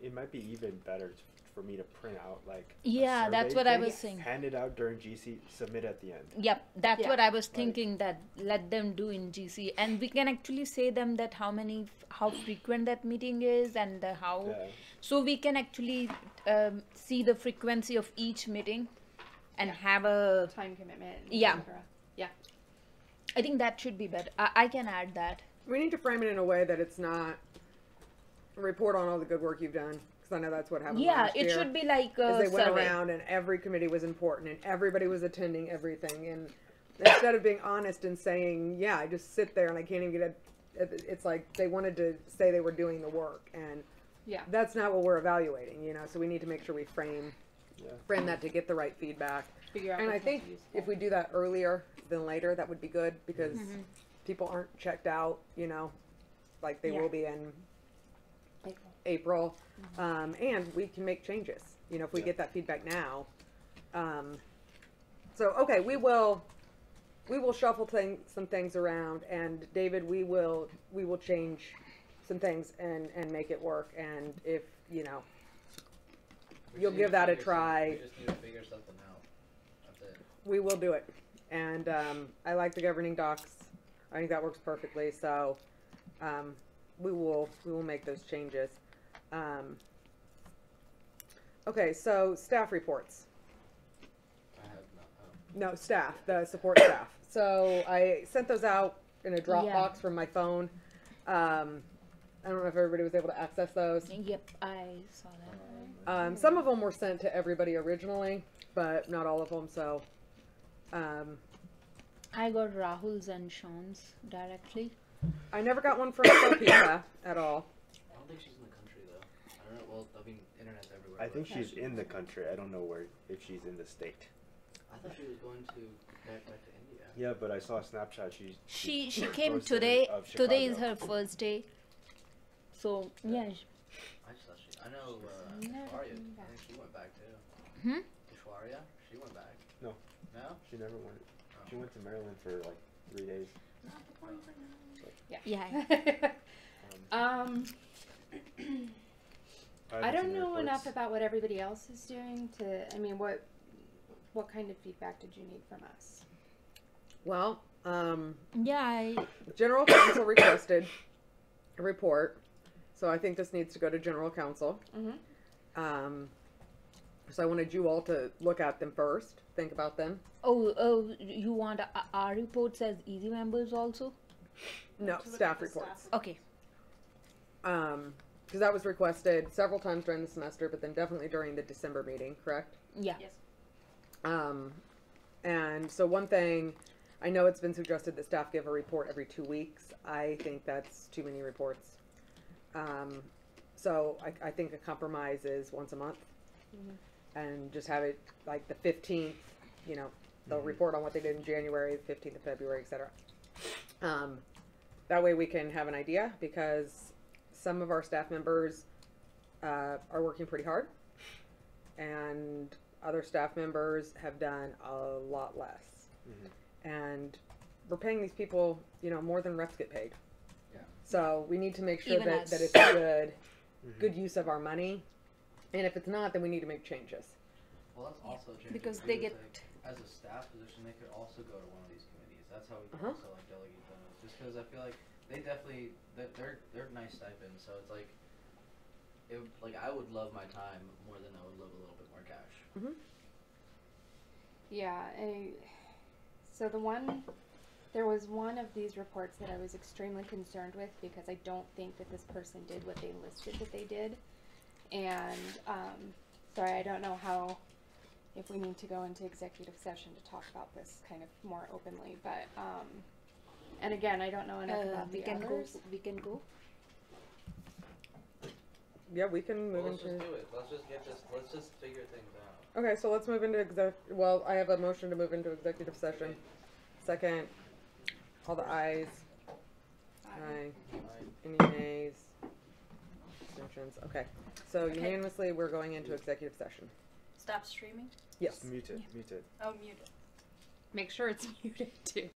It might be even better for me to print out like Yeah, a that's survey what I thing, was saying. hand it out during GC, submit at the end. Yep, that's Yeah. what I was Right. thinking, that let them do in GC, and we can actually say them that how frequent that meeting is, and how, Yeah. so we can actually see the frequency of each meeting and have a, Time commitment. and Yeah. et cetera. Yeah. I think that should be better. I can add that. We need to frame it in a way that it's not a report on all the good work you've done, because I know that's what happened Yeah, last it year. should be like Is a they went survey. around and every committee was important and everybody was attending everything, and instead of being honest and saying, yeah, I just sit there and I can't even get it's like they wanted to say they were doing the work, and Yeah. that's not what we're evaluating, you know, so we need to make sure we frame Yeah. that to get the right feedback. Figure out And I which ones think are useful. if we do that earlier than later, that would be good, because Mm-hmm. people aren't checked out, you know, like they Yeah. will be in April. April, and we can make changes, you know, if we Yeah. get that feedback now. So, okay, we will shuffle some things around, and David, we will change some things and make it work, and if, you know, We you'll just need give to that a figure something- try. We just need to figure something out. That's it. we will do it. And I like the governing docs. I think that works perfectly. So we will make those changes. Okay, so staff reports. I have not. No, staff, the support staff. So I sent those out in a Dropbox Yeah. from my phone. I don't know if everybody was able to access those. Yep, I saw that. Some of them were sent to everybody originally, but not all of them. So I got Rahul's and Sean's directly. I never got one from Sophia at all. I don't think she's in the country though. I don't know. Well, I mean, internet's everywhere. I but think she's in the country. I don't know if she's in the state. I thought she was going to back to India. Yeah, but I saw a Snapchat. She goes came to today. of Today is Chicago. her first day. So yeah. I just thought she. I know. Never Ishwarya. came I back. think she went back too. Hmm? Ishwarya. She went back. No. No. She never went. Oh. She went to Maryland for like 3 days. Yeah. Um, I haven't don't seen the know reports. enough about what everybody else is doing to. I mean, what kind of feedback did you need from us? Well, Yeah, General Counsel requested a report, so I think this needs to go to General Counsel. Mm-hmm. So I wanted you all to look at them first, think about them. you want our reports as easy members also? No, To look staff at the reports. staff Okay. Because that was requested several times during the semester, but then definitely during the December meeting, correct? Yeah. Yes. And so one thing, I know it's been suggested that staff give a report every 2 weeks. I think that's too many reports. So I think a compromise is once a month, Mhm. and just have it like the 15th. You know, they'll Mhm. report on what they did in January, 15th of February, etc. That way we can have an idea, because some of our staff members are working pretty hard, and other staff members have done a lot less. Mhm. And we're paying these people, you know, more than reps get paid. Yeah. So we need to make sure Even that, us. that it's good, Mhm. good use of our money. And if it's not, then we need to make changes. Well, that's also changing Because too, they is, get like, as a staff position, they could also go to one of these committees. That's how we can Uh-huh. also like delegate those. Just because I feel like they definitely they're nice stipends. So it's like, like I would love my time more than I would love a little bit more cash. Mm-hmm. Yeah, so there was one of these reports that I was extremely concerned with, because I don't think that this person did what they listed that they did. And, sorry, I don't know if we need to go into executive session to talk about this kind of more openly, but, and again, I don't know enough about we the can others. go. We can go. Yeah, we can move Well, let's into. just do it. Let's just figure things out. Okay, so let's move into well, I have a motion to move into executive session. Second, all the ayes. Aye. Any nays? Abstentions? Okay. So Okay. unanimously, we're going into executive session. Stop streaming. Yes. Mute it. Mute it. Oh, mute it. Make sure it's muted too.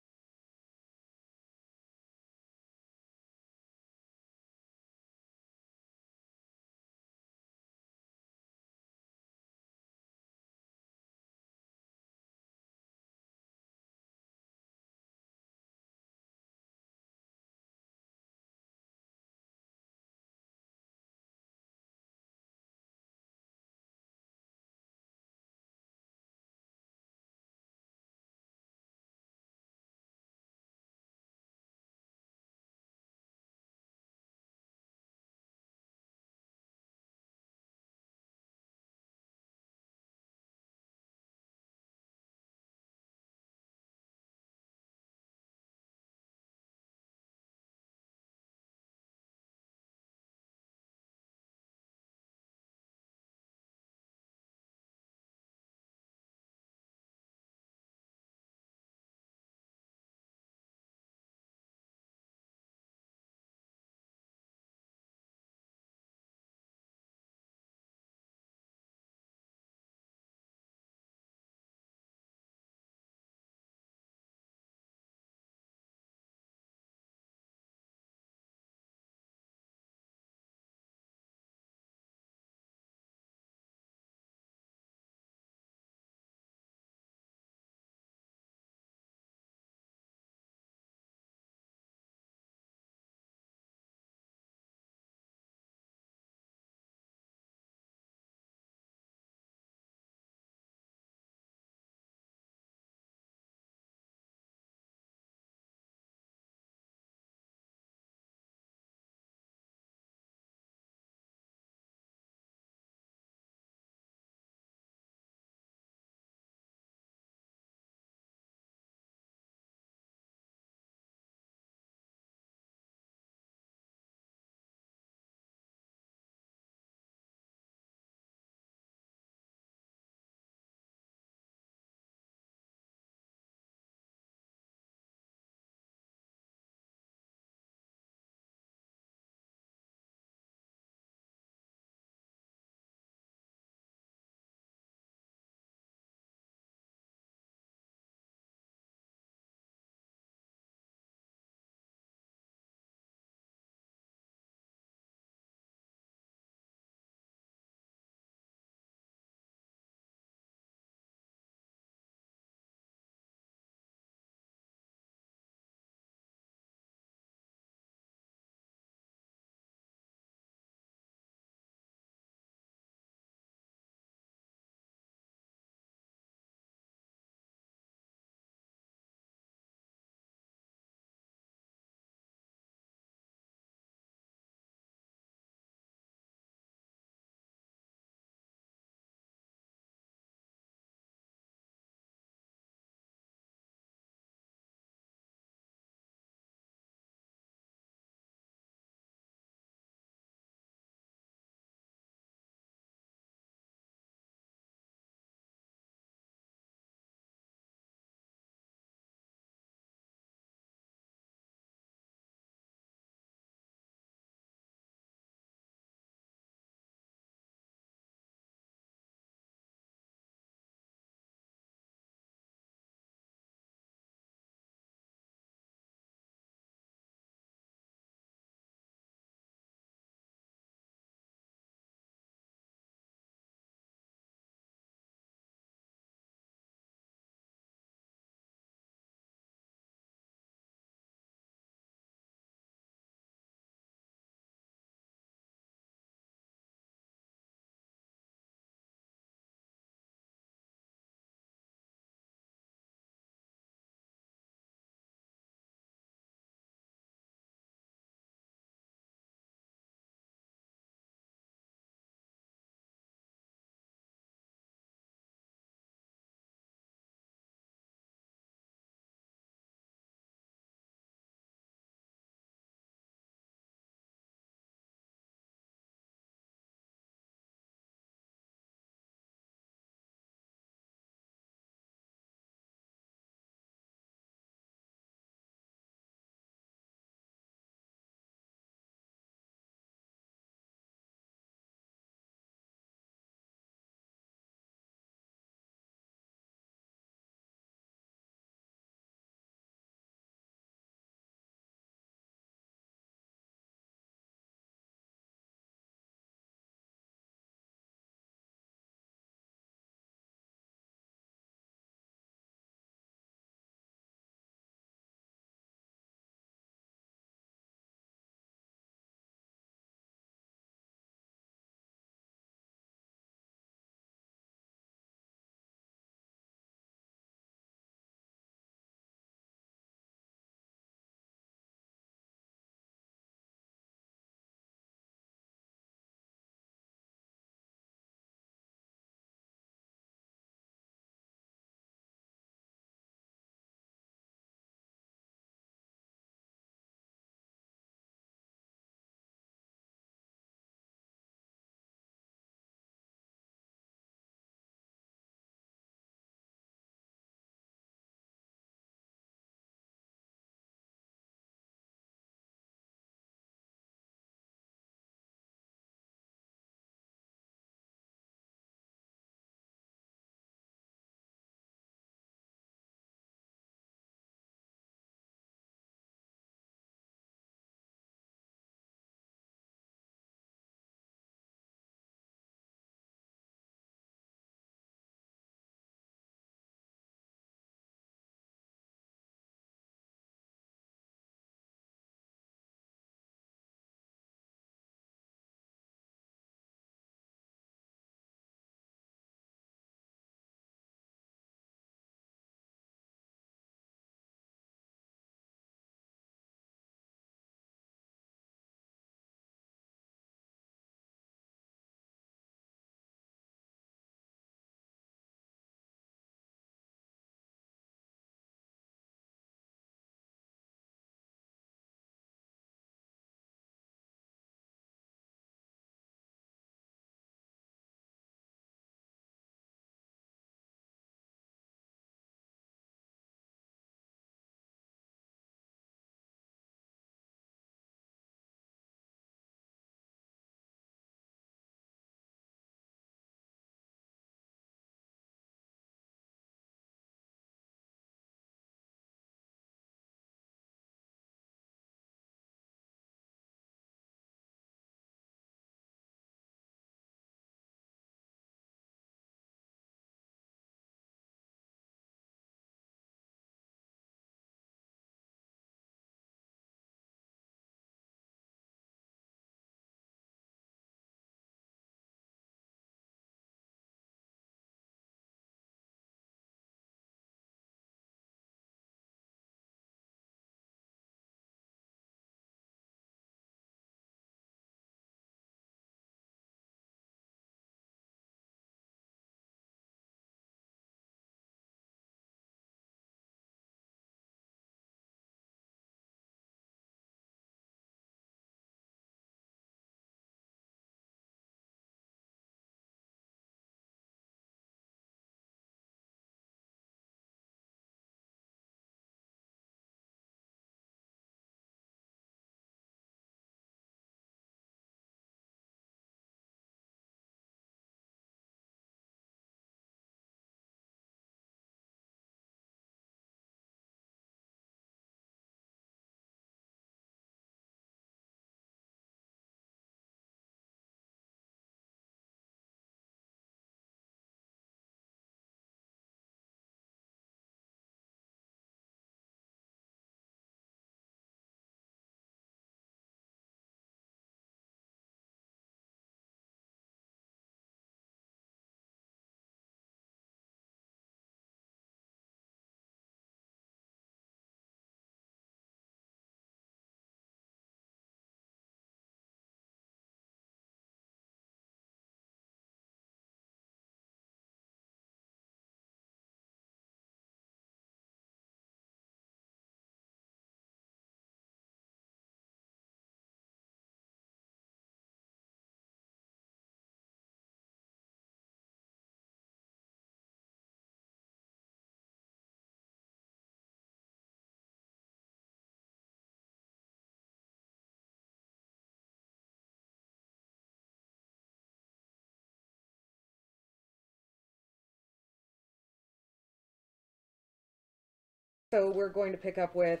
So we're going to pick up with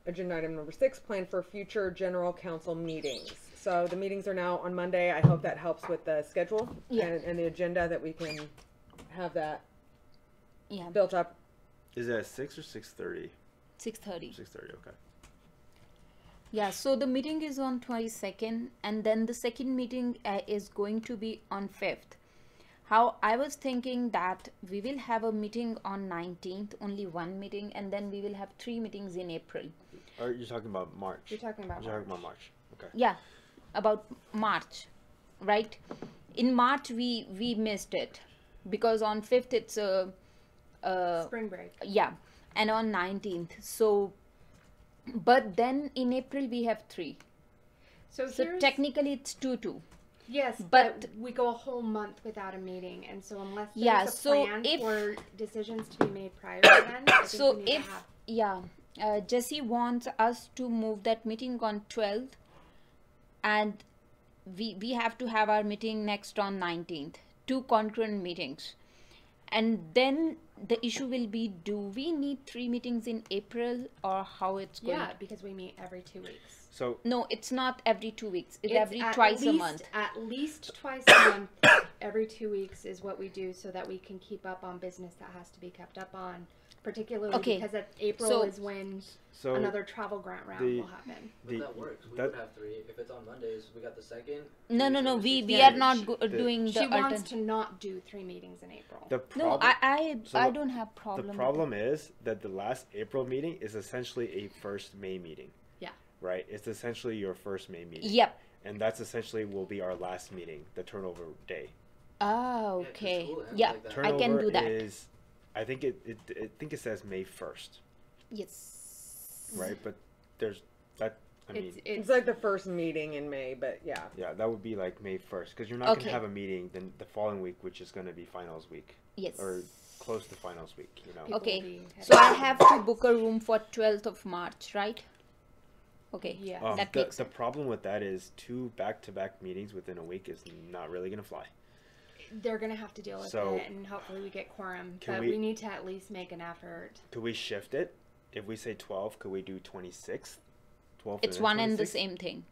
agenda item number 6, plan for future general council meetings. So the meetings are now on Monday. I hope that helps with the schedule and the agenda, that we can have that built up. Is that 6 or 6:30? 6:30. 6:30. Okay. Yeah, so the meeting is on 22nd, and then the second meeting is going to be on 5th. How I was thinking that we will have a meeting on 19th, only one meeting, and then we will have 3 meetings in April. Are you talking about March? You're talking about You're March. talking about March. Okay. Yeah, about March, right? In March we missed it because on 5th it's Spring break. yeah, and on 19th. So, but then in April we have 3. So So here's, technically it's 2-2. yes, but- but we go a whole month without a meeting, and so unless there's Yeah, a so plan if- for decisions to be made prior to then, I think So we need to if have. Jesse wants us to move that meeting on 12th, and we have to have our meeting next on 19th, 2 concurrent meetings, and then the issue will be, do we need 3 meetings in April, or how it's going? Yeah, because we meet every 2 weeks. So No, it's not every 2 weeks. It's every at twice a least- month. At least twice a month, every 2 weeks is what we do, so that we can keep up on business that has to be kept up on. Particularly Okay, because April so- is when so another travel grant round the- will happen. But that works. We that- would have 3. If it's on Mondays, we got the 2nd. No, Tuesday, we the are 16th. not doing She the wants altern- to not do 3 meetings in April. the No, problem. I don't have problem. The with problem is that the last April meeting is essentially a first May meeting. Yeah. Right. It's essentially your first May it. meeting. Yep. And that's essentially will be our last meeting, the turnover day. Ah, Yeah, 'cause okay. school ends Yeah, like that. I Turnover can do that. is, I think it says May 1st, Yes. right? But there's that. I mean, It's like the first meeting in May, but yeah. yeah, that would be like May 1st, because you're not Okay. gonna have a meeting then the following week, which is gonna be finals week Yes. or close to finals week. You know. People Okay, will be heading so I out. have to book a room for 12th of March, right? Okay. Yeah. That the, makes the sense. problem with that is 2 back-to-back meetings within a week is not really gonna fly. They're gonna have to deal with So, it, and hopefully we get quorum. can But we- we need to at least make an effort. Could we shift it? If we say 12, could we do 26th? 12 It's then one and the 26th? same thing.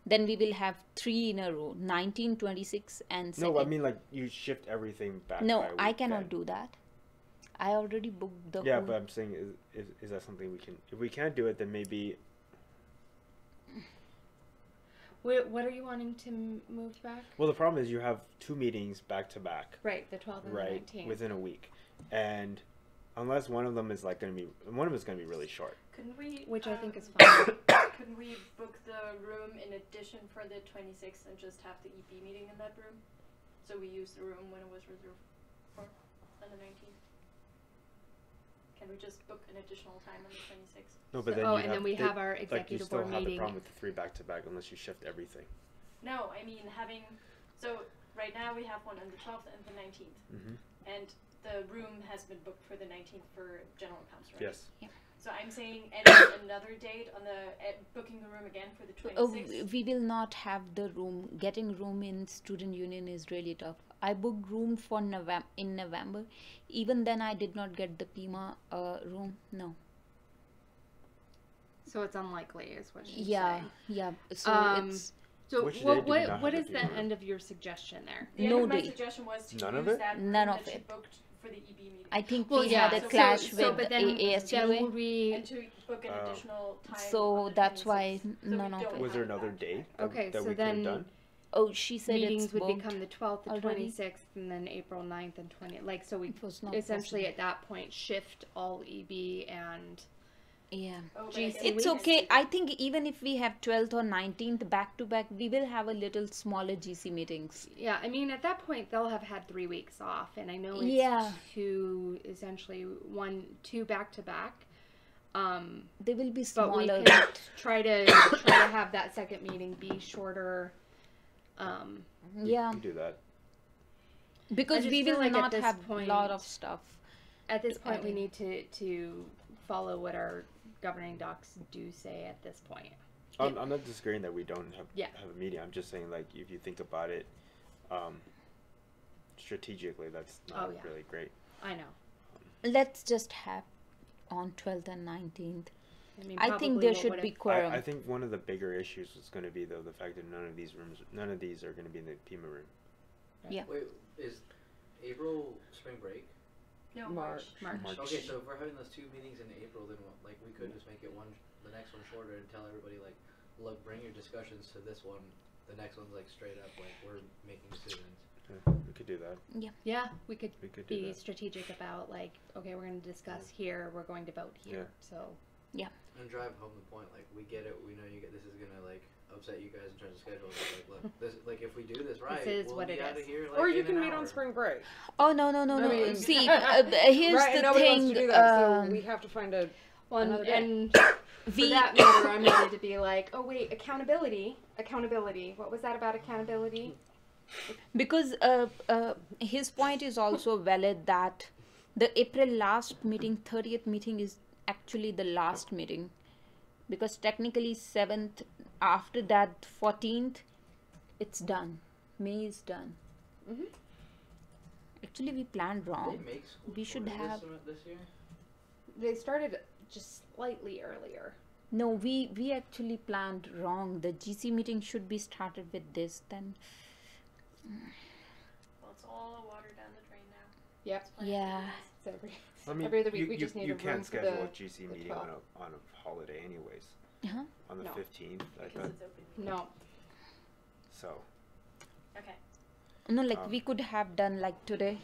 Then we will have 3 in a row, 19, 26, and 2nd. No, I mean like you shift everything back. No, by a I week cannot then. do that. I already booked the Yeah, whole. but I'm saying is that something we can? If we can't do it, then maybe What are you wanting to move back? Well, the problem is you have 2 meetings back to back, Right, the 12th and right, the 19th. within a week, and unless one of them is like going to be really short. Couldn't we? Which I think is fine. Couldn't we book the room in addition for the 26th and just have the EB meeting in that room? So we use the room when it was reserved for on the 19th. Can we just book an additional time on the 26th? No, but So- then oh, you and then we have our like you executive still board have the meeting. problem with the 3 back to back unless you shift everything. No, I mean having. So right now we have one on the 12th and the 19th, Mm-hmm. and the room has been booked for the 19th for general council. Right? Yes. So I'm saying add another date on the booking the room again for the 26th. We will not have the room. Getting room in student union is really tough. I booked room for in November. Even then, I did not get the Pima room. No. So it's unlikely, is what she's Yeah, saying. yeah. So it's So Which day what do we not what have is the the people? end of your suggestion there? The end No of my day. suggestion was to None use of it? that room None that of she it. booked for the EB meeting. I think Well, we yeah, had a so- clash so- with but then ASUA. would we? And to book an additional time. So on the that's 26th. why So we none of don't it. Was there have another that date time. Okay, that so we could have then done? Oh, she said Meetings it's would booked become the 12th, the already. 26th, and then April 9th and 20th. Like, so we It was not essentially possible. at that point shift all EB and Yeah. Oh, but I GC. guess It's we okay. can- I think even if we have 12th or 19th back to back, we will have a little smaller GC meetings. yeah. I mean, at that point they'll have had 3 weeks off, and I know it's Yeah. essentially 2 back to back. They will be But we smaller. can try to have that second meeting be shorter. Yeah, We do that. because just we feel will like at not this have a point- lot of stuff. At this point, we Adding. need to follow what our governing docs do say at this point. I'm not disagreeing that we don't have Yeah. have a meeting. I'm just saying like if you think about it, strategically, that's not Oh, yeah. really great. I know. Let's just have on 12th and 19th. I mean, I think probably there what should would've- be quorum. I think one of the bigger issues is going to be though the fact that none of these are going to be in the Pima room. Yeah. Wait, is April spring break? No, March. March. March. Okay, so if we're having those 2 meetings in April, then like we could just make it the next one shorter and tell everybody like, look, bring your discussions to this one. The next one's like straight up like we're making decisions. Yeah, we could do that. Yeah, we could We could do be that. strategic about like, okay, we're going to discuss here, we're going to vote here. So And drive home the point, like we get it, we know this is gonna like upset you guys in terms of schedule. But, like, look, this like if we do this right, is we'll what be it out of is. here. Like, Or you in can an meet hour. on spring break. Oh no. I mean- See, here's Right, and the nobody thing. wants to do that, so we have to find a. well, Another day. and for that matter, I'm ready to be like, oh wait, accountability. What was that about accountability? Because his point is also valid that the April last meeting, 30th meeting is actually the last meeting, because technically 7th, after that 14th, it's done. May is done. Mhm. Actually, we planned Did wrong. they make school We should shorter have- this year. They started just slightly earlier. No, we actually planned wrong. The GC meeting should be started with this. Then Well, it's all water down the drain now. Yep. It's fine. yeah. So every, I mean, every other week you, we you, just need you a room can't for schedule the a GC the meeting 12th. on a holiday anyways. Uh-huh. On the No. 15th, I Because thought. it's open. meeting. no. So Okay. No, like Um, we could have done like today.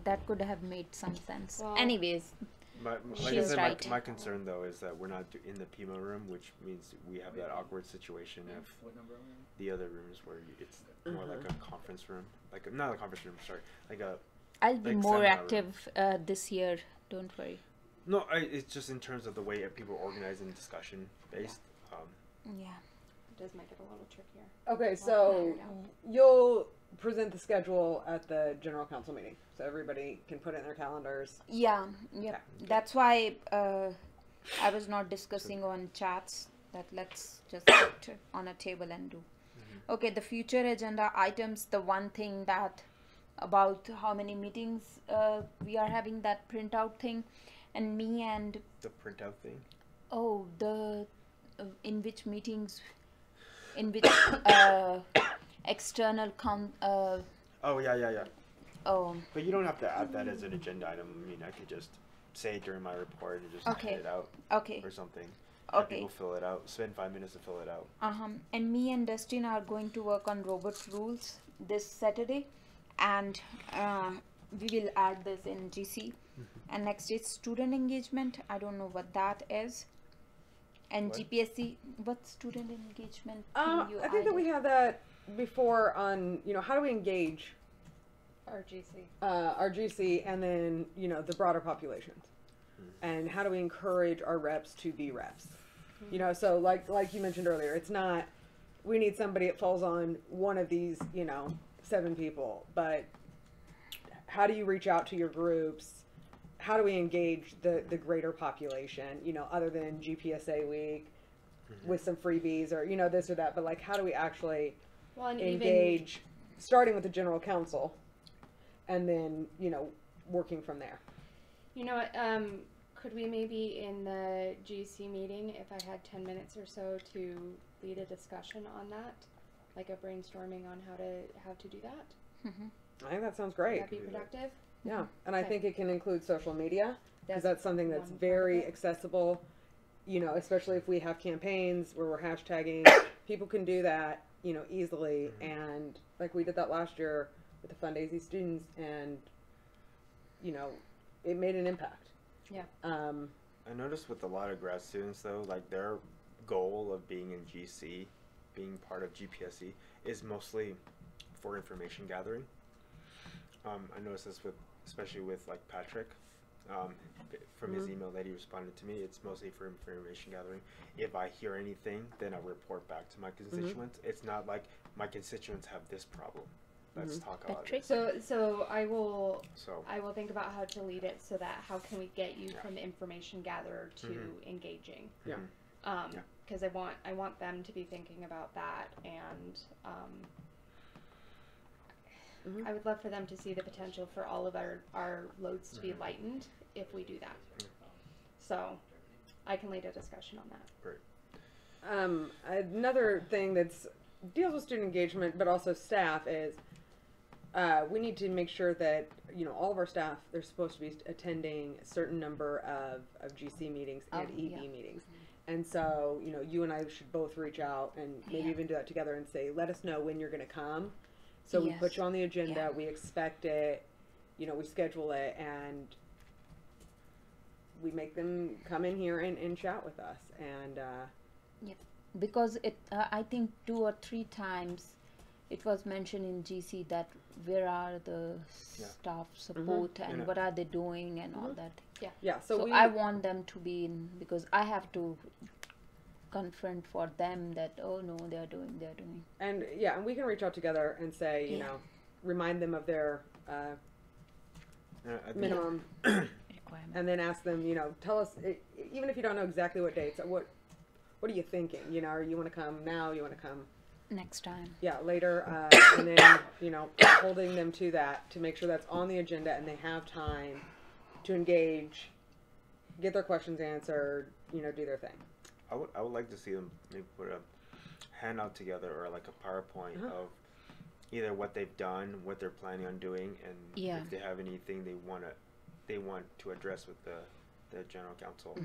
That could have made some sense. Well- Anyways, like I She's said, right. my concern though is that we're not in the Pima room, which means we have that awkward situation of What number are we on? the other rooms where it's more like a conference room, like not a conference room, sorry, like a I'll be like more seminar room. active this year. Don't worry. no. It's just in terms of the way that people organize and discussion based. Yeah. It does make it a little trickier. Okay, We'll so figure it out. you'll present the schedule at the general council meeting, so everybody can put it in their calendars. Yeah. Yeah. Okay. That's why I was not discussing on chats. That let's just sit on a table and do. Okay. The future agenda items. The one thing that about how many meetings we are having, that printout thing, and me and The printout thing. oh the in which meetings, in which external Oh yeah. oh But you don't have to add that as an agenda item. I mean, I could just say it during my report and just Okay. hand it out okay. or something. Have Okay. people fill it out. Spend 5 minutes to fill it out. And me and Dustin are going to work on Robert's rules this Saturday, and we will add this in GC. And next is student engagement. I don't know what that is. And What? GPSC, what student engagement thing you I think that we added? have that before on, how do we engage RGC. our GC and then, the broader populations? And how do we encourage our reps to be reps? So like you mentioned earlier, it's not, we need somebody that falls on one of these, 7 people, but how do you reach out to your groups? How do we engage the greater population, other than GPSA week with some freebies or, this or that, but like, how do we actually Well, and engage, starting with the general council and then, working from there? You know what? Could we maybe in the GC meeting, if I had 10 minutes or so, to lead a discussion on that, like a brainstorming on how to do that? Mhm. I think that sounds great. Would that be productive? Yeah, and I Okay. think it can include social media, because that's something that's one part of very it. accessible, especially if we have campaigns where we're hashtagging, people can do that, easily, and like we did that last year with the Fund AZ students, and, it made an impact. Yeah. I noticed with a lot of grad students though, like their goal of being in GC, being part of GPSC, is mostly for information gathering. I noticed this especially with like Patrick, from his email that he responded to me. It's mostly for information gathering. If I hear anything, then I'll report back to my constituents. It's not like my constituents have this problem. Let's talk about Patrick? it. So I will So I will think about how to lead it so that how can we get you Yeah. from information gatherer to engaging? Yeah. Yeah. Because I want them to be thinking about that, and I would love for them to see the potential for all of our loads to be lightened if we do that. So I can lead a discussion on that. Great. Another thing that's deals with student engagement, but also staff is we need to make sure that all of our staff, they're supposed to be attending a certain number of GC meetings and EB meetings. And so, you and I should both reach out and maybe even do that together and say, let us know when you're going to come. So we put you on the agenda, we expect it, we schedule it, and we make them come in here and chat with us. And because I think 2 or 3 times it was mentioned in GC that where are the staff support and what are they doing and all that. Yeah. So I want them to be in, because I have to confront for them that, oh no, they're doing. And and we can reach out together and say, remind them of their minimum requirement, and then ask them, tell us, even if you don't know exactly what dates, what are you thinking? Or you want to come now? You want to come next time? Yeah, later, and then holding them to that to make sure that's on the agenda and they have time to engage, get their questions answered, do their thing. I would like to see them maybe put a handout together or like a PowerPoint of either what they've done, what they're planning on doing, and if they have anything they want to address with the general council.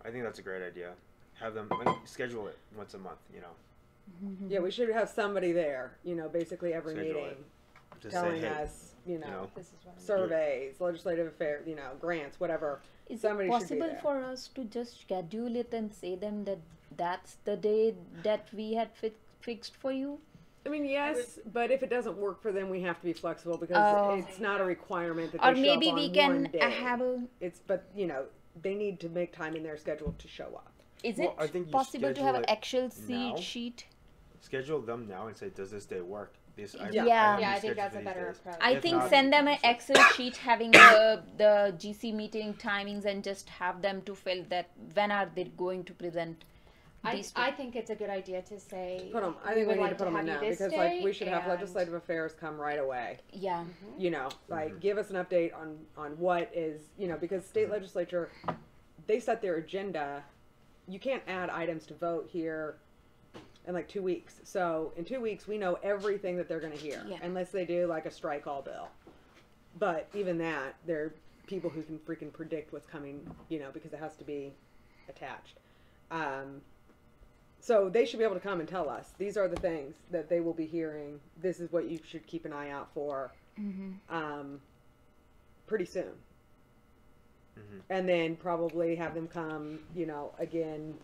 I think that's a great idea. Have them schedule it once a month. Yeah, we should have somebody there. Basically every Schedule meeting, Just telling say, hey, us, This is what I'm surveys, legislative affairs, grants, whatever. Is Somebody it should be possible there. for us to just schedule it and say them that that's the day that we had fixed for you? I mean, yes, but if it doesn't work for them, we have to be flexible because it's not a requirement that they Or show maybe up we on can one day. have a. But they need to make time in their schedule to show up. Is Well, I it think you possible to have an schedule Excel now. sheet? schedule them now and say, does this day work? This, Yeah. Yeah. Yeah, I need think schedule that's for a these better days. approach. I If think not, send them an Excel sheet having the GC meeting timings and just have them to fill that when are they going to present these. I think it's a good idea to say. Put them. I think we would need like to put them have in you now this because day, we should have and- legislative affairs come right away. Yeah. Give us an update on what is because state legislature, they set their agenda. You can't add items to vote here in like 2 weeks. So in 2 weeks we know everything that they're going to hear, unless they do like a strike all bill. But even that, they're people who can freaking predict what's coming, because it has to be attached. So they should be able to come and tell us, these are the things that they will be hearing. This is what you should keep an eye out for pretty soon. And then probably have them come, again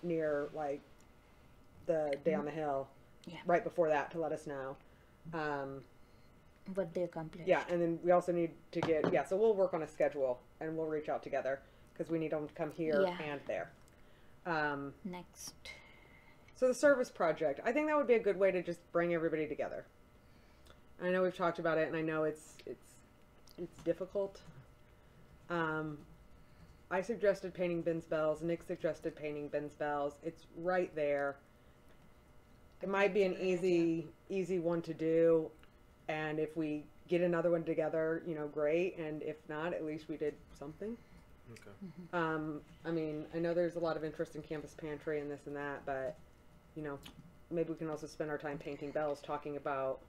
near like the day on the Hill, right before that to let us know. What they accomplished. Yeah, and then we also need to get, so we'll work on a schedule and we'll reach out together because we need them to come here and there. Next. So the service project, I think that would be a good way to just bring everybody together. I know we've talked about it, and I know it's difficult. I suggested painting Ben's bells. Nick suggested painting Ben's bells. It's right there. It might be an easy one to do, and if we get another one together, great. And if not, at least we did something. Okay. I mean, I know there's a lot of interest in campus pantry and this and that, but maybe we can also spend our time painting bells, talking about.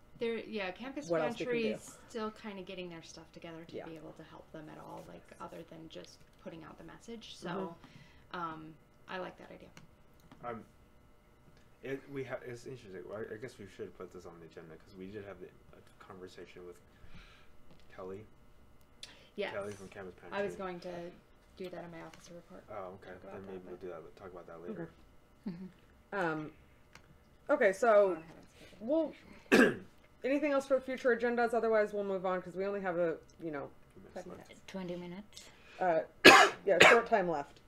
Campus What else we can Pantry do. is still kind of getting their stuff together to Yeah. be able to help them at all, like other than just putting out the message. So, I like that idea. It's interesting. Well, I guess we should put this on the agenda because we did have a conversation with Kelly. Yes. Kelly from Campus Pantry. I was going to do that in my officer report. Oh, okay. Talk about Then maybe that, we'll do that. We'll talk about that later. Okay, so we'll. Anything else for future agendas? Otherwise, we'll move on because we only have a 20 minutes. Short time left.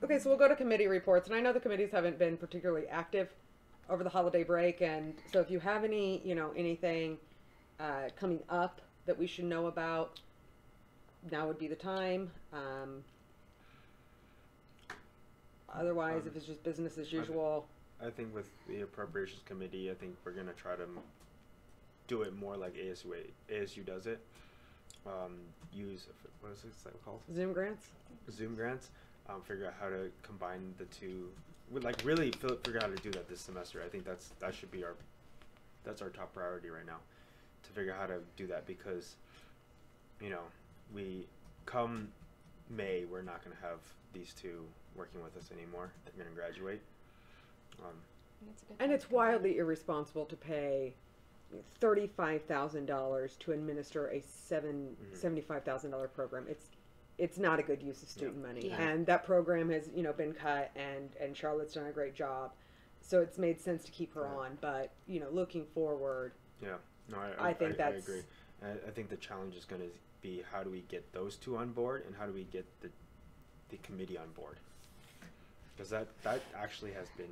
Okay, so we'll go to committee reports, and I know the committees haven't been particularly active over the holiday break, and so if you have any, anything coming up that we should know about, now would be the time. Otherwise, if it's just business as usual. I think with the appropriations committee, I think we're gonna try to do it more like ASU does it. use, what is this called? Zoom grants. Zoom grants. Figure out how to combine the two. Like really figure out how to do that this semester. I think that should be that's our top priority right now, to figure out how to do that, because, you know, we come May, we're not going to have these two working with us anymore. They're going to graduate. And it's wildly irresponsible to pay $35,000 to administer a $75,000 program. It's not a good use of student money, and that program has been cut, and Charlotte's done a great job, so it's made sense to keep her on. But looking forward, I think I agree. I think the challenge is going to be, how do we get those two on board, and how do we get the committee on board, because that actually has been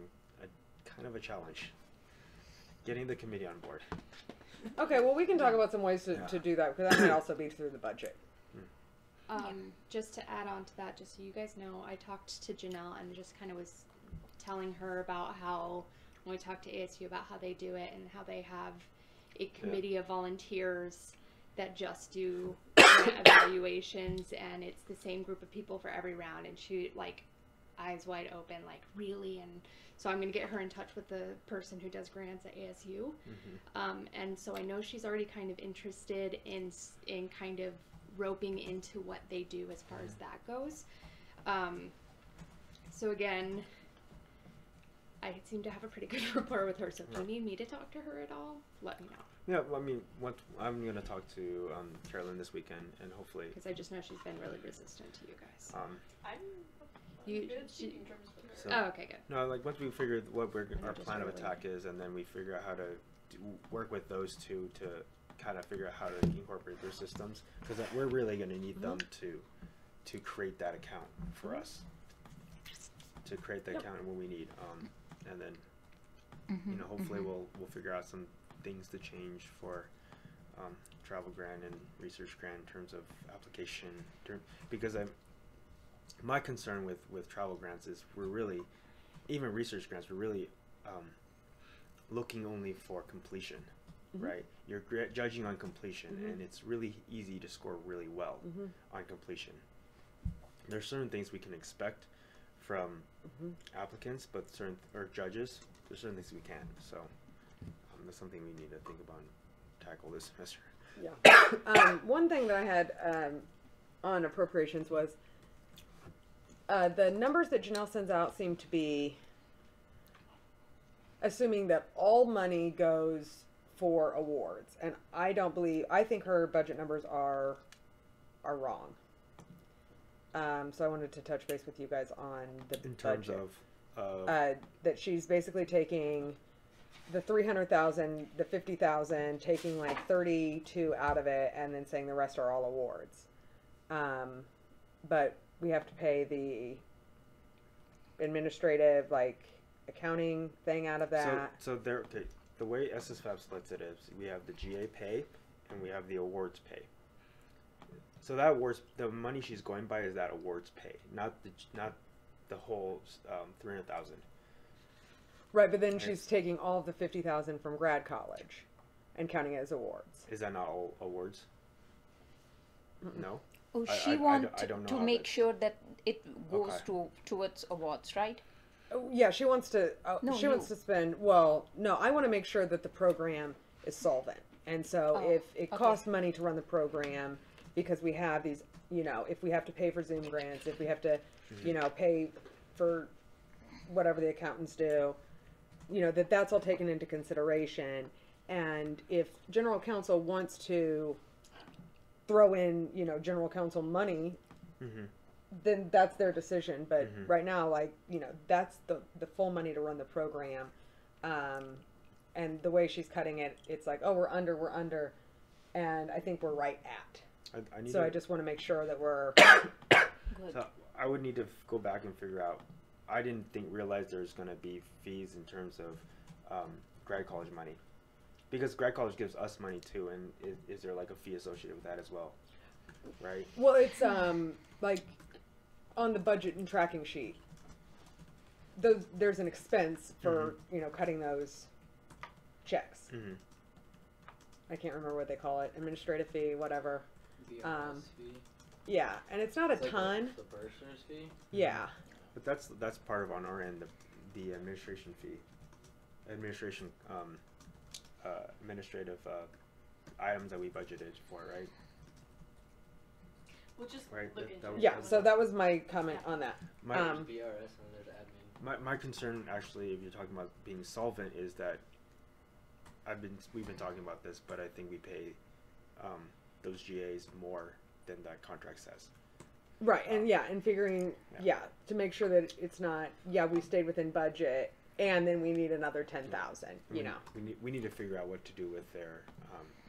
kind of a challenge, getting the committee on board. Okay, well, we can talk about some ways to do that, because that might also be through the budget. Just to add on to that, just so you guys know, I talked to Janelle and just kind of was telling her about how, when we talked to ASU about how they do it, and how they have a committee of volunteers that just do evaluations, and it's the same group of people for every round, and she, like, eyes wide open, like, really? And so I'm going to get her in touch with the person who does grants at ASU. And so I know she's already kind of interested in kind of roping into what they do as far as that goes. So again, I seem to have a pretty good rapport with her, so if you need me to talk to her at all, let me know. Yeah, well, I mean, I'm going to talk to Carolyn this weekend, and hopefully... Because I just know she's been really resistant to you guys. I'm good in terms with her. Oh, okay, good. No, like, once we figure what our plan of attack is, and then we figure out how to work with those two to kind of figure out how to incorporate their systems, because we're really going to need them to create that account for us, to create the account when we need, and then hopefully we'll figure out some things to change for travel grant and research grant in terms of application, because my concern with travel grants is even research grants, we're really looking only for completion. Right, you're judging on completion, and it's really easy to score really well on completion. There's certain things we can expect from applicants, but or judges, there's certain things we can't. So that's something we need to think about and tackle this semester. Yeah. One thing that I had on appropriations was the numbers that Janelle sends out seem to be assuming that all money goes for awards, and I think her budget numbers are wrong. So I wanted to touch base with you guys on the in terms budget. of that she's basically taking the 300,000, the 50,000, taking like 32 out of it, and then saying the rest are all awards. But we have to pay the administrative, like, accounting thing out of that. So there. Okay. The way SSFAB splits it is, we have the GA pay and we have the awards pay. So that the money she's going by is that awards pay, not the whole 300,000. Right, but then she's taking all of the 50,000 from grad college and counting it as awards. Is that not all awards? No. Oh, she wants I don't know to make sure that it goes towards awards, right? Oh, yeah, she wants to. Wants to spend. Well, no, I want to make sure that the program is solvent, and so if it costs money to run the program, because we have these, if we have to pay for Zoom grants, if we have to, pay for whatever the accountants do, that's all taken into consideration, and if general counsel wants to throw in, general counsel money. Then that's their decision, but right now, like, that's the full money to run the program, and the way she's cutting it, it's like, oh, we're under, and I think we're right at. I just want to make sure that we're good. So I would need to go back and figure out. I didn't realize there's going to be fees in terms of grad college money, because grad college gives us money too, and is there like a fee associated with that as well, right? Well, it's like, on the budget and tracking sheet, there's an expense for cutting those checks. I can't remember what they call it, administrative fee, whatever. BRS fee. Yeah, and it's not It's a like ton. The bursar's fee. Yeah. But that's part of on our end the administration fee, administrative items that we budgeted for, right? We'll just Right, look that into was- it. Yeah, so that was my comment on that. My There's BRS and there's admin. my concern actually, if you're talking about being solvent, is that we've been talking about this, but I think we pay those GAs more than that contract says. Right, and and figuring, to make sure that it's not, we stayed within budget, and then we need another 10,000, you know. We need to figure out what to do with their,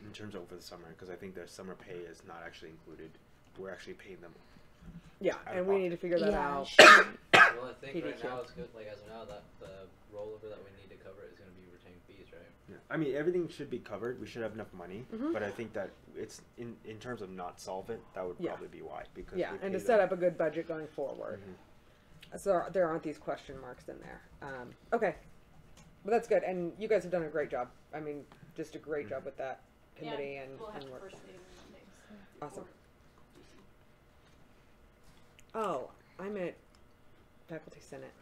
in terms of over the summer, because I think their summer pay is not actually included. We're actually paying them. Yeah, Out of and we pocket. need to figure that Yeah, out. Well, I think right PDQ. now it's good. Like as of now, that the rollover that we need to cover is going to be retained fees, right? Yeah. I mean, everything should be covered. We should have enough money, Mhm. but I think that it's in terms of not solvent, that would Yeah. probably be why. Because Yeah, we and pay to set them- up a good budget going forward. So there aren't these question marks in there. Okay, but that's good, and you guys have done a great job. I mean, just a great job with that committee Yeah, and we'll have to work. first day on Mondays. Awesome. Or DC. Oh, I'm at Faculty Senate.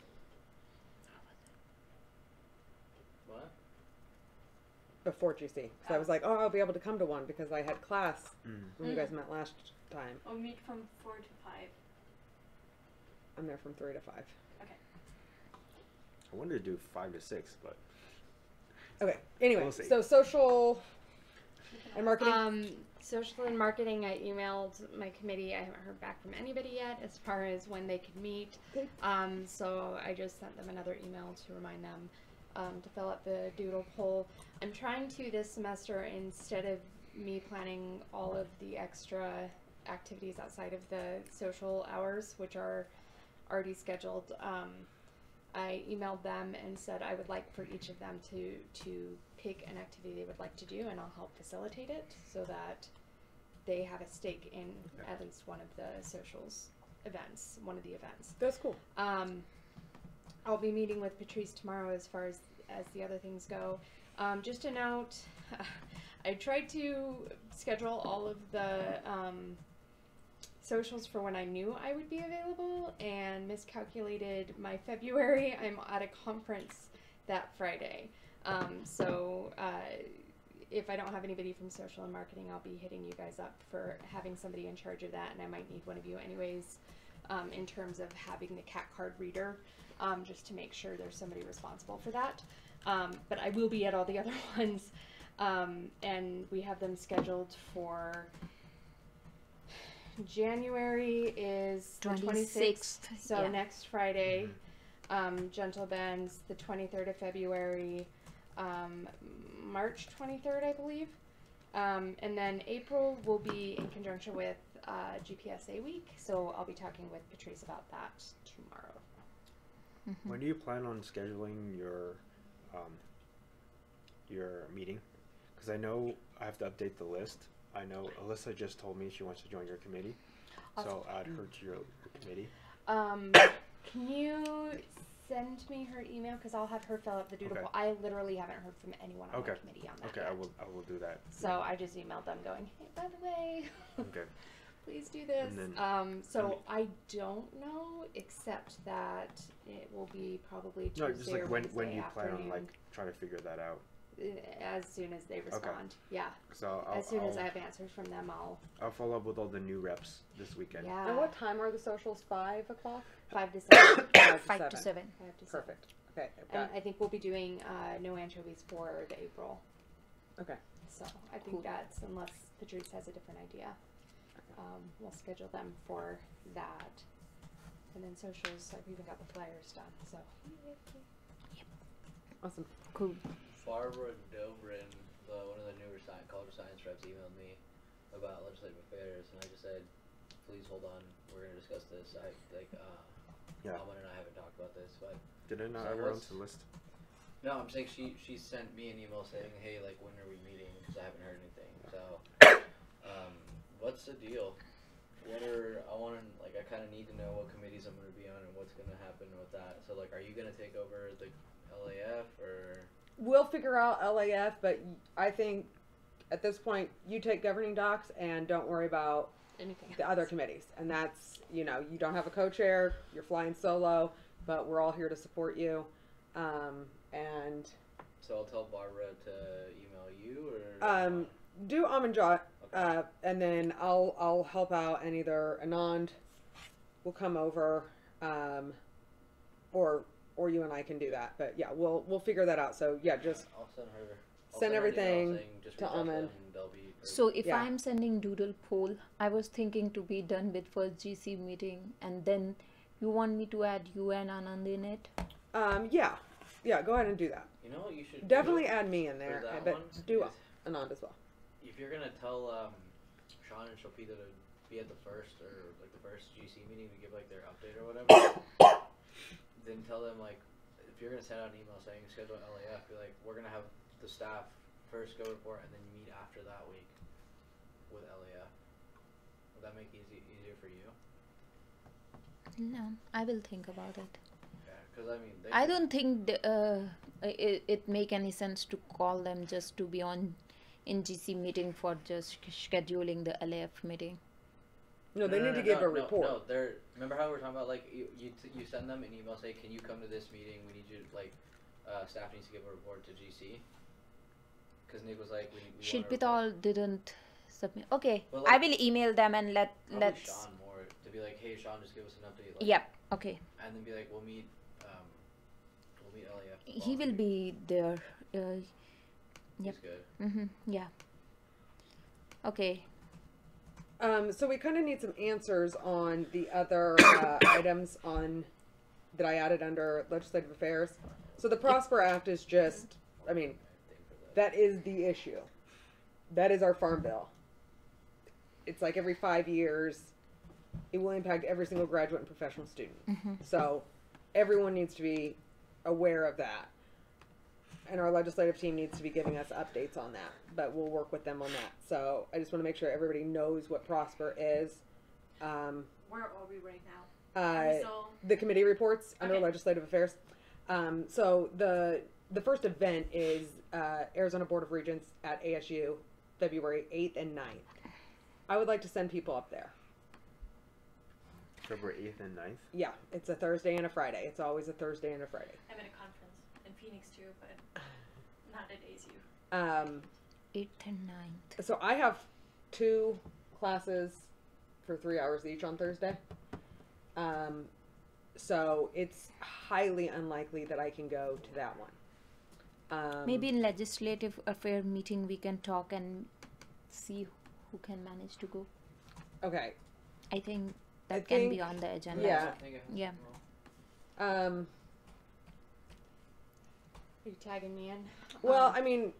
What? Before GC. So I was like, I'll be able to come to one because I had class when you guys met last time. We'll meet from 4 to 5. I'm there from 3 to 5. Okay. I wanted to do 5 to 6, but Okay. Anyway, We'll see. so social and marketing. Social and marketing, I emailed my committee. I haven't heard back from anybody yet as far as when they could meet. Okay. So I just sent them another email to remind them to fill out the doodle poll. I'm trying to this semester, instead of me planning all of the extra activities outside of the social hours, which are already scheduled, I emailed them and said I would like for each of them to pick an activity they would like to do, and I'll help facilitate it so that they have a stake in at least one of the socials events, one of the events. That's cool. I'll be meeting with Patrice tomorrow as far as the other things go. Just a note, I tried to schedule all of the socials for when I knew I would be available and miscalculated my February. I'm at a conference that Friday. So if I don't have anybody from social and marketing, I'll be hitting you guys up for having somebody in charge of that, and I might need one of you anyways, in terms of having the CAT card reader, just to make sure there's somebody responsible for that. But I will be at all the other ones, and we have them scheduled for January is the 26th, so next Friday. Gentle Bends, the 23rd of February, March 23rd, I believe. And then April will be in conjunction with GPSC week, so I'll be talking with Patrice about that tomorrow. when do you plan on scheduling your meeting? Because I know I have to update the list. I know Alyssa just told me she wants to join your committee, so I'll add her to your committee. Can you send me her email, because I'll have her fill out the doodle poll. I literally haven't heard from anyone on my committee on that Okay, yet. I will do that. So I just emailed them going, hey, by the way, Okay. please do this. And then, So I don't know, except that it will be probably Tuesday No, just like or when Wednesday you plan afternoon. on like trying to figure that out. As soon as they respond. Yeah. So As soon as I have answers from them, I'll follow up with all the new reps this weekend. yeah. And what time are the socials? 5 o'clock? 5 to 7. 5 to 7. 5 to 7. Perfect. Okay. I've And got, I think we'll be doing no anchovies for the April. okay. So I think Cool. that's, unless Patrice has a different idea, we'll schedule them for that. And then socials, I've even got the flyers done. So Awesome. Cool. Barbara Dobrin, one of the newer college science reps, emailed me about legislative affairs, and I just said, please hold on, we're going to discuss this. Yeah. Alvin and I haven't talked about this, but Did I not So add her what's- onto the list? no, I'm saying she sent me an email saying, hey, like, when are we meeting? Because I haven't heard anything. So, what's the deal? I kind of need to know what committees I'm going to be on and what's going to happen with that. So, like, are you going to take over the LAF or? We'll figure out LAF, but I think at this point, you take governing docs and don't worry about Anything the other committees. And that's, you know, you don't have a co-chair, you're flying solo, but we're all here to support you. And So I'll tell Barbara to email you, or do Amanjot, Okay. and then I'll help out, and either Anand will come over, or you and I can do that. But yeah, we'll figure that out. So yeah, just I'll send her. send her an email everything saying just to reach out them Aman. and they'll be. So if Yeah. I'm sending doodle poll, I was thinking to be done with first GC meeting, and then you want me to add you and Anand in it? Yeah, go ahead and do that. You know what you should Definitely do add me in for there, that but one do is Anand as well. if you're gonna tell Sean and Shilpita to be at the first GC meeting to give like their update or whatever, then tell them like if you're gonna send out an email saying schedule LAF, be like we're gonna have the staff first go report and then meet after that week with LAF. Would that make easier for you? No, I will think about it. Yeah, because I mean, I don't think it make any sense to call them just to be on in GC meeting for just scheduling the LAF meeting. No, they need to give a report. No, they're remember how we were talking about like you send them an email say can you come to this meeting? We need you like staff needs to give a report to GC. Because Nick was like, we Shilpita all didn't submit. Okay, Well, I like, will email them and let's. Sean more to be like, hey Sean, just give us an update. Like, Yep. Okay. And then be like, we'll meet LAF. He will be there. Yep. He's good. Yeah. Okay. So we kind of need some answers on the other items that I added under legislative affairs. So the Prosper Act is just, I mean, that is the issue. That is our farm bill. It's like every 5 years, it will impact every single graduate and professional student. So everyone needs to be aware of that. And our legislative team needs to be giving us updates on that. But we'll work with them on that. So I just want to make sure everybody knows what Prosper is. Where are we right now? Are we still... The committee reports under Okay. legislative affairs. So the first event is Arizona Board of Regents at ASU, February 8th and 9th. I would like to send people up there. February 8th and 9th? Yeah, it's a Thursday and a Friday. It's always a Thursday and a Friday. I'm at a conference in Phoenix too, but not at ASU. 8th and 9th. So I have 2 classes for 3 hours each on Thursday. So it's highly unlikely that I can go to that one. Maybe in legislative affair meeting we can talk and see who can manage to go. Okay. I think I that can think- be on the agenda. Yeah. Yeah. Are you tagging me in? Well, I mean,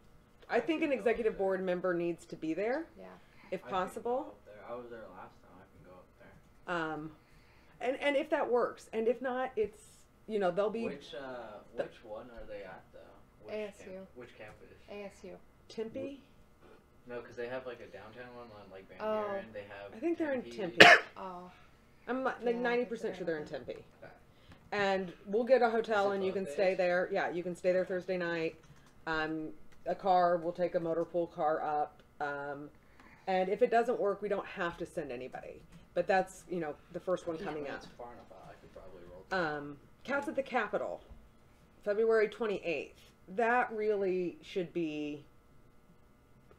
I think an executive board member needs to be there Yeah. if possible. I was there last time. I can go up there. And if that works, and if not, it's, you know, they'll be Which one are they at though? ASU. Which campus? ASU. Tempe. No, because they have like a downtown one on like Van Oh. Buren. They have. I think they're in Tempe. Tempe. Oh. I'm like Yeah, 90% sure they're in Tempe. Okay. And we'll get a hotel, Is it and you both can stay days? there. Yeah, you can stay there Thursday night. A car, we'll take a motor pool car up. And if it doesn't work, we don't have to send anybody. But that's, you know, the first one coming Well, up. that's far enough out. I could probably roll. Cats at the Capitol, February 28th. That really should be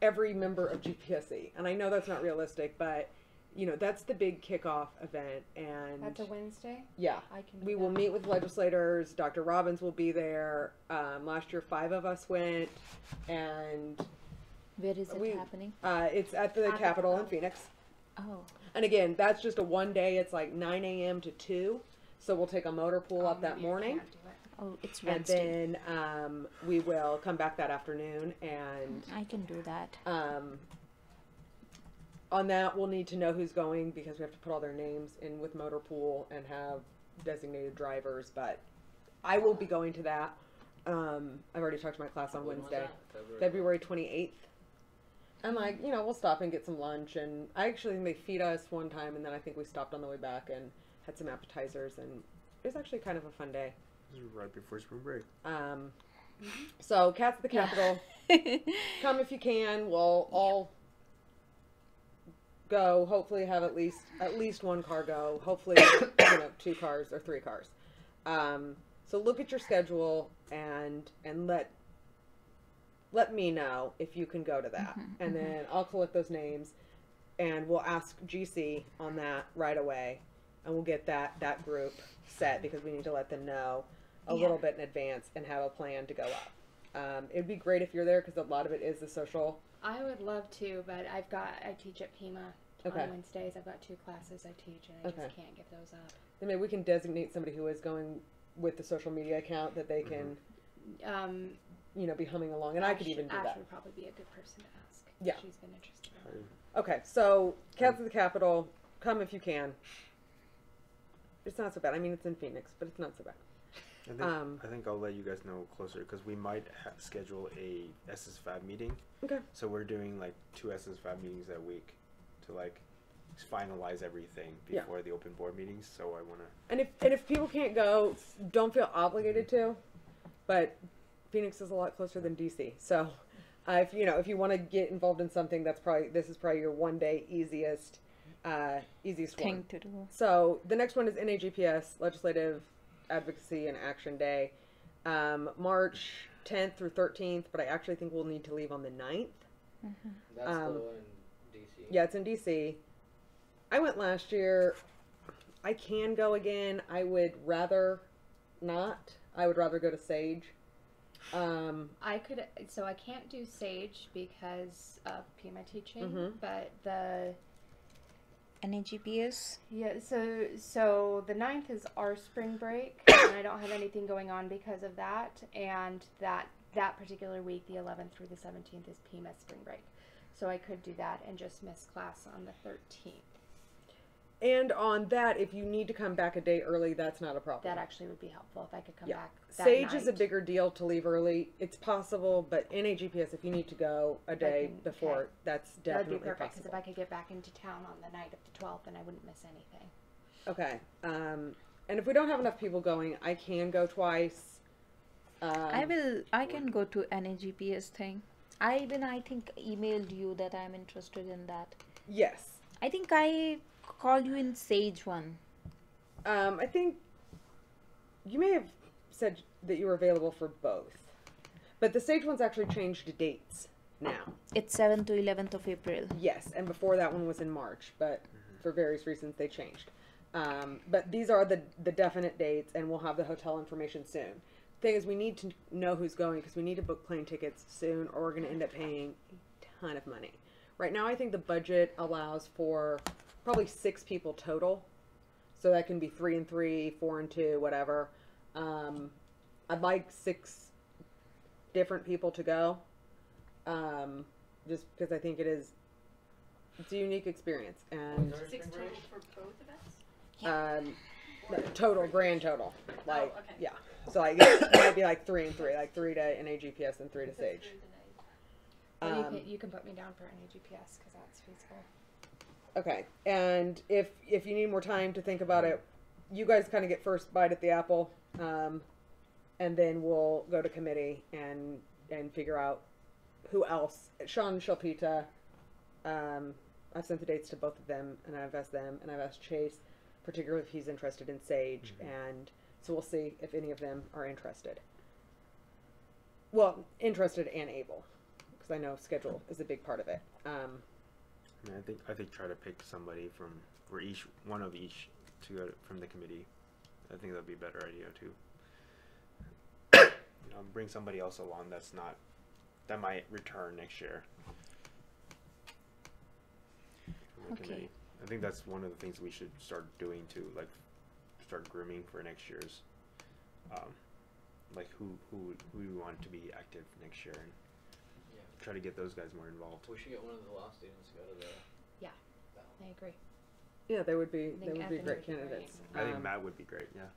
every member of GPSC. And I know that's not realistic, but, you know, that's the big kickoff event. And That's a Wednesday? yeah, I can do we will that. meet with legislators. Dr. Robbins will be there. Last year, 5 of us went. And Where is it We- happening? it's at the At the Capitol in Capitol. Phoenix. Oh. And again, that's just a one day. It's like 9 a.m. to 2. So we'll take a motor pool up that Maybe I morning. can't do it. Oh, it's And Wednesday. then we will come back that afternoon. And I can do that. on that, we'll need to know who's going because we have to put all their names in with motor pool and have designated drivers. But I will be going to that. I've already talked to my class on When was Wednesday, that? February 28th. And like, you know, we'll stop and get some lunch. And I actually think they feed us one time, and then I think we stopped on the way back and had some appetizers, and it was actually kind of a fun day. This is right before spring break. So Cats at the Capitol, come if you can. We'll all go. Hopefully, have at least one car go. Hopefully, 2 cars or 3 cars. So look at your schedule and let me know if you can go to that, and then I'll collect those names, and we'll ask GC on that right away, and we'll get that group set because we need to let them know a little bit in advance and have a plan to go up. It'd be great if you're there because a lot of it is the social. I would love to, but I teach at Pima on Wednesdays. I've got 2 classes I teach, and I just can't give those up. Then maybe we can designate somebody who is going with the social media account that they can, be humming along, and I could even do Ash that. would probably be a good person to ask. Yeah. She's been interested in it. Okay, so Cats at the Capitol, come if you can. It's not so bad. I mean, it's in Phoenix, but it's not so bad. I think I'll let you guys know closer because we might schedule a SS5 meeting. Okay. So we're doing like 2 SS5 meetings that week to like finalize everything before the open board meetings. So I want to. And if people can't go, don't feel obligated to. But Phoenix is a lot closer than DC, so if you want to get involved in something, this is probably your one day easiest thing one to do. So the next one is NAGPS Legislative Advocacy and Action Day, March 10th through 13th. But I actually think we'll need to leave on the 9th. That's still in DC. Yeah, it's in DC. I went last year. I can go again. I would rather not. I would rather go to Sage. I can't do Sage because of Pima teaching, but the NAGPS. Yeah, so the 9th is our spring break, and I don't have anything going on because of that, and that particular week, the 11th through the 17th, is Pima's spring break. So I could do that and just miss class on the 13th. And on that, if you need to come back a day early, that's not a problem. That actually would be helpful if I could come back that Sage night. is a bigger deal to leave early. It's possible, but NAGPS, if you need to go a day before, that's definitely That'd be perfect, because possible. if I could get back into town on the night of the 12th, then I wouldn't miss anything. Okay. And if we don't have enough people going, I can go twice. I can go to NAGPS thing. I think emailed you that I'm interested in that. Yes. I think I called you in Sage one. I think you may have said that you were available for both, but the Sage one's actually changed to dates now. It's 7th to 11th of April. Yes, and before that one was in March, but for various reasons they changed. But these are the definite dates, and we'll have the hotel information soon. Thing is, we need to know who's going because we need to book plane tickets soon, or we're going to end up paying a ton of money. Right now, I think the budget allows for probably 6 people total, so that can be 3 and 3, 4 and 2, whatever. I'd like 6 different people to go, just because I think it's a unique experience. And 6 total for both events? total, grand total, like okay. yeah. So like it might be like 3 and 3, like 3 to NAGPS and 3 to Sage. Well, you can put me down for NAGPS because that's feasible. Okay, and if you need more time to think about it, you guys kind of get first bite at the apple, and then we'll go to committee and figure out who else. Sean and Shalpita, I've sent the dates to both of them, and I've asked them, and I've asked Chase, particularly if he's interested in Sage, and so we'll see if any of them are interested. Well, interested and able, because I know schedule is a big part of it. I think try to pick somebody from one of each to go from the committee. I think that'd be a better idea too. Bring somebody else along that might return next year. From the committee. I think that's one of the things we should start doing too, like start grooming for next year's, like who we want to be active next year, and try to get those guys more involved. We should get one of the law students to go to the. Yeah, I agree. Yeah, they would be Anthony great would be candidates. I think Matt would be great. Yeah.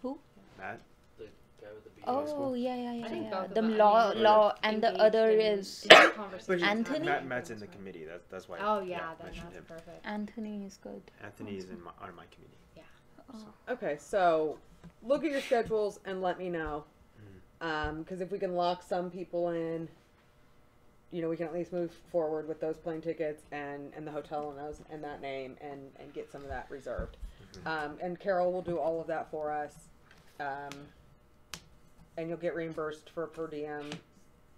Who? Matt. The guy with the B. Oh yeah. I think both of The them, law, and the engaged other in is conversation. Anthony? Matt's in the committee. That's why. Oh yeah, then mentioned that's him. perfect. Anthony is good. Anthony is on my committee. Oh. Okay, so look at your schedules and let me know. Because if we can lock some people in, you know, we can at least move forward with those plane tickets and the hotel and those and that name and get some of that reserved. And Carol will do all of that for us. And you'll get reimbursed for per diem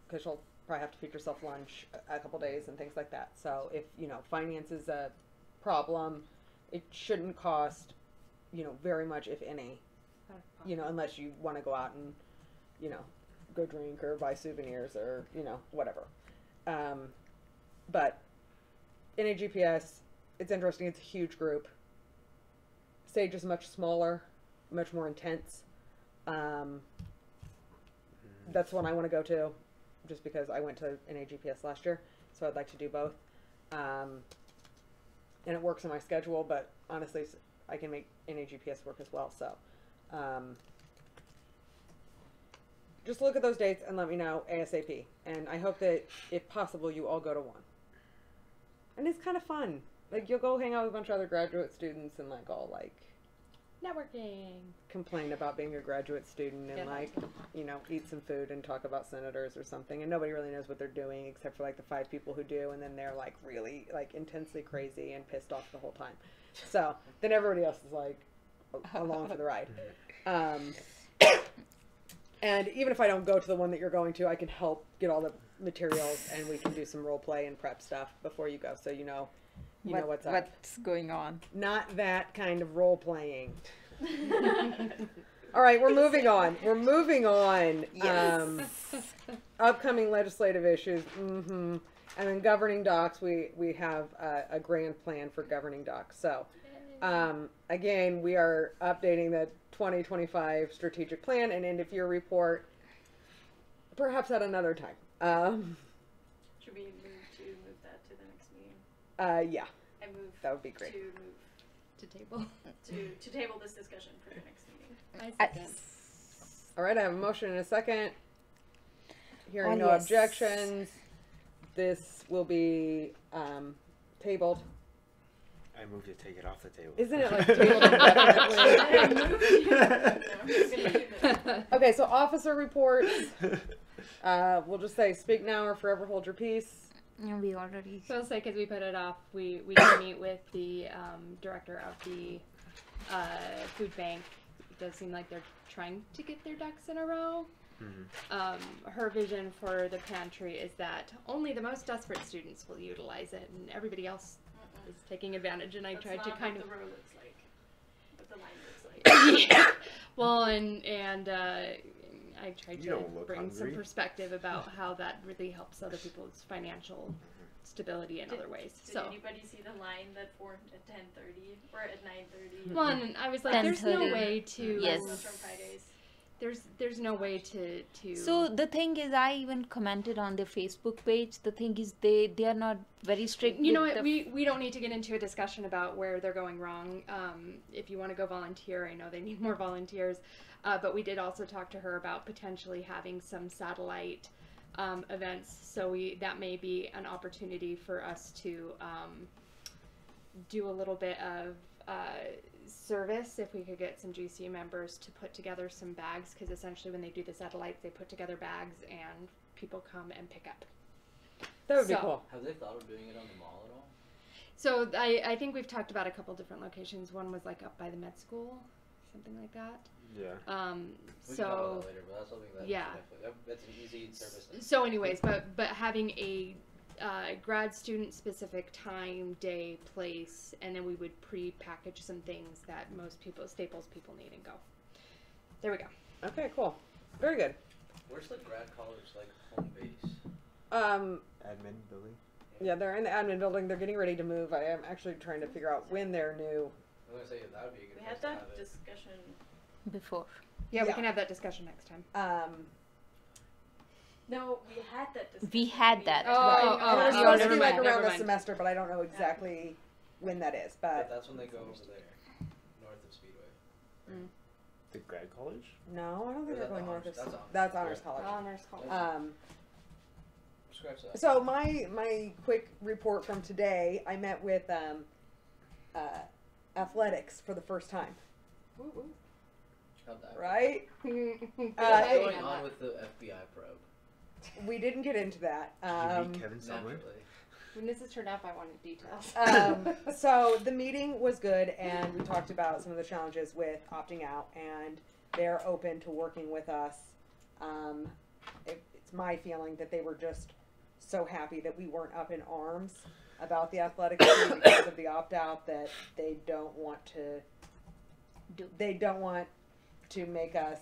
because you'll probably have to feed yourself lunch a couple days and things like that. So if, you know, finance is a problem, it shouldn't cost, you know, very much, if any, you know, unless you want to go out and, you know, go drink or buy souvenirs or, you know, whatever. But NAGPS, it's interesting. It's a huge group. Sage is much smaller, much more intense. That's one I want to go to, just because I went to NAGPS last year, so I'd like to do both. And it works in my schedule, but honestly, I can make NAGPS work as well. So, just look at those dates and let me know ASAP. And I hope that, if possible, you all go to one. And it's kind of fun. Like, you'll go hang out with a bunch of other graduate students and, like, all, like, Networking. complain about being a graduate student and, like, you know, eat some food and talk about senators or something. And nobody really knows what they're doing except for, like, the 5 people who do. And then they're, like, really, like, intensely crazy and pissed off the whole time. So then everybody else is, like, along for the ride. And even if I don't go to the one that you're going to, I can help get all the materials and we can do some role play and prep stuff before you go, so you know what's up. What's going on? Not that kind of role playing. All right, we're moving on. Yes. Upcoming legislative issues. And then governing docs, we have a grand plan for governing docs. So, again, we are updating the 2025 strategic plan and end of year report, perhaps at another time. Should we move that to the next meeting? Yeah, I move that would be great. To table. To table this discussion for the next meeting. I second. All right, I have a motion and a second. Hearing no yes. objections, this will be tabled. I move to take it off the table. Isn't it like tabled indefinitely? Okay, so officer reports. We'll just say speak now or forever hold your peace. Yeah, we already. So I'll say, because we put it off, we did meet with the director of the food bank. It does seem like they're trying to get their ducks in a row. Her vision for the pantry is that only the most desperate students will utilize it, and everybody else is taking advantage. And I tried to kind of. What the row looks like. What the line looks like. Well, and I tried You to don't look bring some hungry. perspective about how that really helps other people's financial stability in other ways. Did So. anybody see the line that formed at 10:30 or at 9:30? Well, and I was like, there's no 10:30. way to. Yes. From Fridays. There's no way to. So the thing is, I even commented on their Facebook page. The thing is, they are not very strict. You know with what? the We don't need to get into a discussion about where they're going wrong. If you want to go volunteer, I know they need more volunteers. But we did also talk to her about potentially having some satellite events. So that may be an opportunity for us to do a little bit of service if we could get some GC members to put together some bags, because essentially when they do the satellites, they put together bags and people come and pick up. That would be So- cool. Have they thought of doing it on the mall at all? So I think we've talked about a couple different locations. One was like up by the med school, something like that. Yeah. We can talk about So that later, but that's something that yeah. that's an easy service. So anyways, but having a grad student specific time, day, place, and then we would pre-package some things that staples people need and go. There we go. Okay, cool. Very good. Where's the grad college like home base? Admin building. Yeah, they're in the admin building. They're getting ready to move. I am actually trying to figure out when they're new. I'm gonna say that would be a good We place had to have that it. discussion. before. Yeah, we Yeah. can have that discussion next time. No, we had that discussion. We had that. Oh, Right. oh, And oh, it's oh, supposed to never be like mind, around never the mind. semester, but I don't know exactly when that is. But But that's when they go over there, north of Speedway. The grad college? no, I don't think Or they're is that going north. honors? Of- That's honors. That's honors Yeah. college. Honors college. Scratch that. So my quick report from today, I met with athletics for the first time. How'd that go? right? What's going on with the FBI probe? We didn't get into that. Did you meet Kevin Sumlin? Naturally. When this is turned off, I wanted details. So the meeting was good, and we talked about some of the challenges with opting out, and they're open to working with us. It's my feeling that they were just so happy that we weren't up in arms about the athletic team because of the opt out that they don't want to make us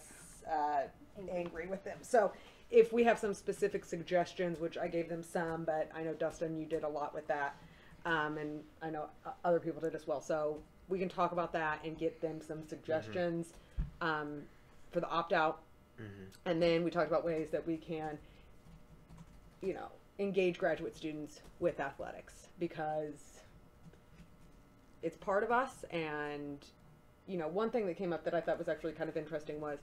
angry with them. So if we have some specific suggestions, which I gave them some, but I know Dustin, you did a lot with that, and I know other people did as well. So we can talk about that and get them some suggestions for the opt out, and then we talked about ways that we can, engage graduate students with athletics, because it's part of us. And one thing that came up that I thought was actually kind of interesting was,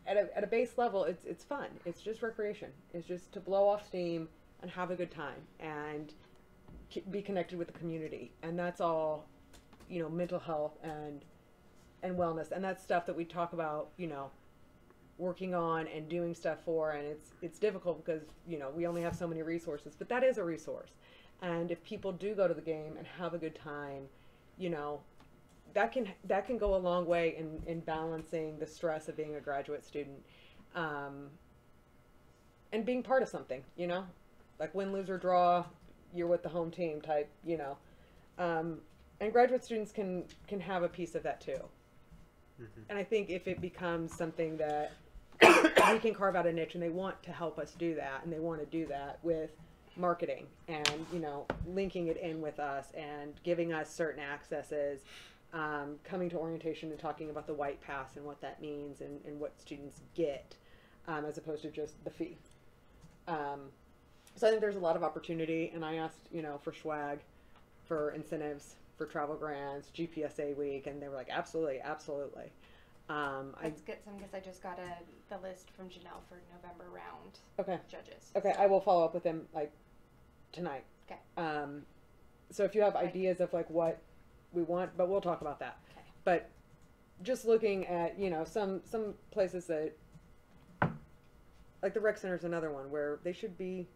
at a base level, it's fun. It's just recreation. It's just to blow off steam and have a good time and be connected with the community. And that's all, mental health and wellness. And that's stuff that we talk about, working on and doing stuff for. And it's difficult because, we only have so many resources, but that is a resource. And if people do go to the game and have a good time, that can go a long way in balancing the stress of being a graduate student, and being part of something, like win, lose, or draw, you're with the home team type, and graduate students can have a piece of that too. And I think if it becomes something that we can carve out a niche, and they want to help us do that, and they want to do that with marketing and, linking it in with us and giving us certain accesses, coming to orientation and talking about the white pass and what that means and what students get, as opposed to just the fee. So I think there's a lot of opportunity, and I asked, for swag, for incentives, for travel grants, GPSA week, and they were like, absolutely, absolutely. Let's get some, because I just got the list from Janelle for November round. Okay. Judges. Okay, I will follow up with them tonight. Okay. So if you have ideas of what we want, but we'll talk about that. Okay. But just looking at some places that, like the rec center is another one where they should be,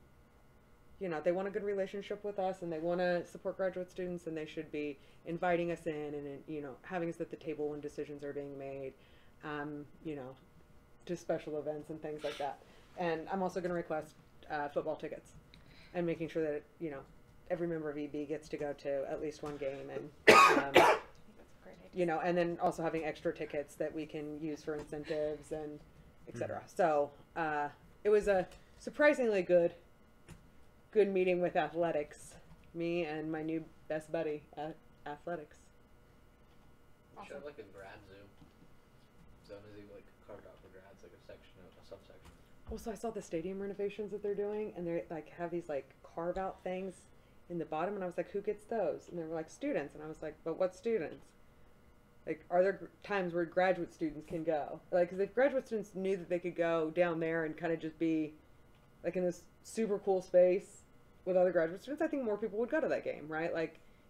they want a good relationship with us, and they want to support graduate students, and they should be inviting us in and having us at the table when decisions are being made, to special events and things like that. And I'm also going to request football tickets, and making sure that every member of EB gets to go to at least one game, and That's a great idea. and then also having extra tickets that we can use for incentives and etc. So it was a surprisingly good meeting with athletics. Me and my new best buddy at athletics. We should have a grad Zoom is carved out for grads, a section, a subsection. Well, so I saw the stadium renovations that they're doing, and they have these carve out things in the bottom, and I was like, who gets those? And they were like, students. And I was like, but what students? Are there times where graduate students can go? Because if graduate students knew that they could go down there and kind of just be in this super cool space with other graduate students, I think more people would go to that game, right?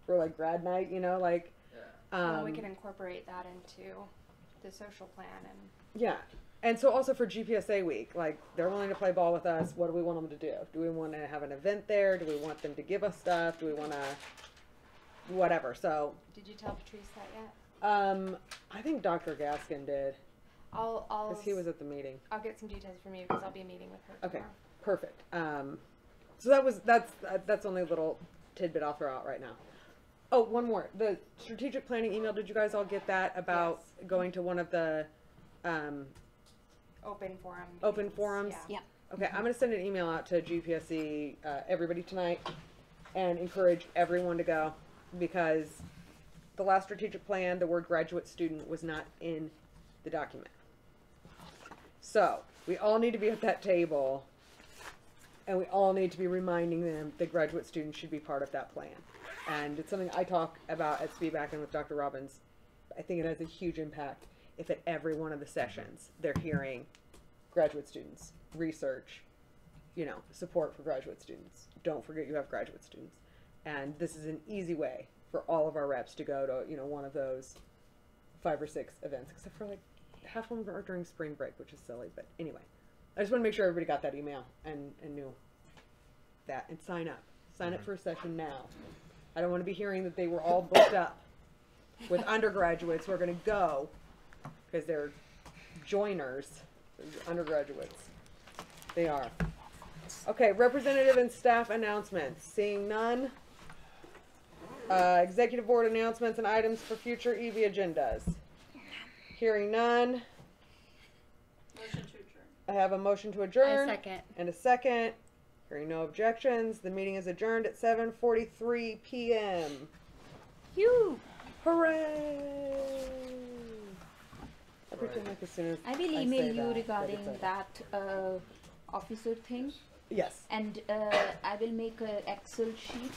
For grad night, Yeah. Well, we can incorporate that into the social plan and. Yeah. And so also for GPSA week, they're willing to play ball with us. What do we want them to do? Do we want to have an event there? Do we want them to give us stuff? Do we want to whatever? So. Did you tell Patrice that yet? I think Dr. Gaskin did. I'll. Because he was at the meeting. I'll get some details from you because I'll be meeting with her. Okay. Tomorrow. Perfect. So that's only a little tidbit I'll throw out right now. Oh, one more. The strategic planning email. Did you guys all get that about going to one of the open forum? open meetings. forums? Yeah. Okay, I'm going to send an email out to GPSC everybody tonight and encourage everyone to go, because the last strategic plan, the word graduate student was not in the document. So we all need to be at that table, and we all need to be reminding them that graduate students should be part of that plan. And it's something I talk about at Speedback and with Dr. Robbins. I think it has a huge impact if at every one of the sessions they're hearing graduate students, research, support for graduate students. Don't forget you have graduate students. And this is an easy way for all of our reps to go to, one of those 5 or 6 events, except for half of them are during spring break, which is silly, but anyway. I just want to make sure everybody got that email and knew that, and sign up. Sign up for a session now. I don't want to be hearing that they were all booked up with undergraduates who are going to go because they're joiners, undergraduates. They are. Okay, representative and staff announcements. Seeing none. Executive board announcements and items for future EB agendas. Hearing none. Motion to adjourn. I have a motion to adjourn. I second. And a second. Hearing no objections, the meeting is adjourned at 7:43 p.m. You. Hooray! I pretend like as soon as I will say email that, you that regarding it's that officer thing, Yes. and I will make an Excel sheet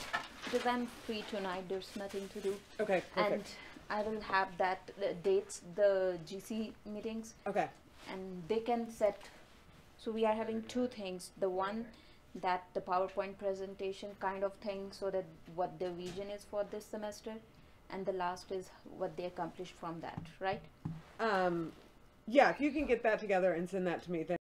because I'm free tonight. There's nothing to do, Okay, and perfect. I will have that dates, the GC meetings, Okay. and they can set. So we are having two things. The one that the PowerPoint presentation kind of thing, so that what their vision is for this semester, and the last is what they accomplished from that, right? Yeah, if you can get that together and send that to me, then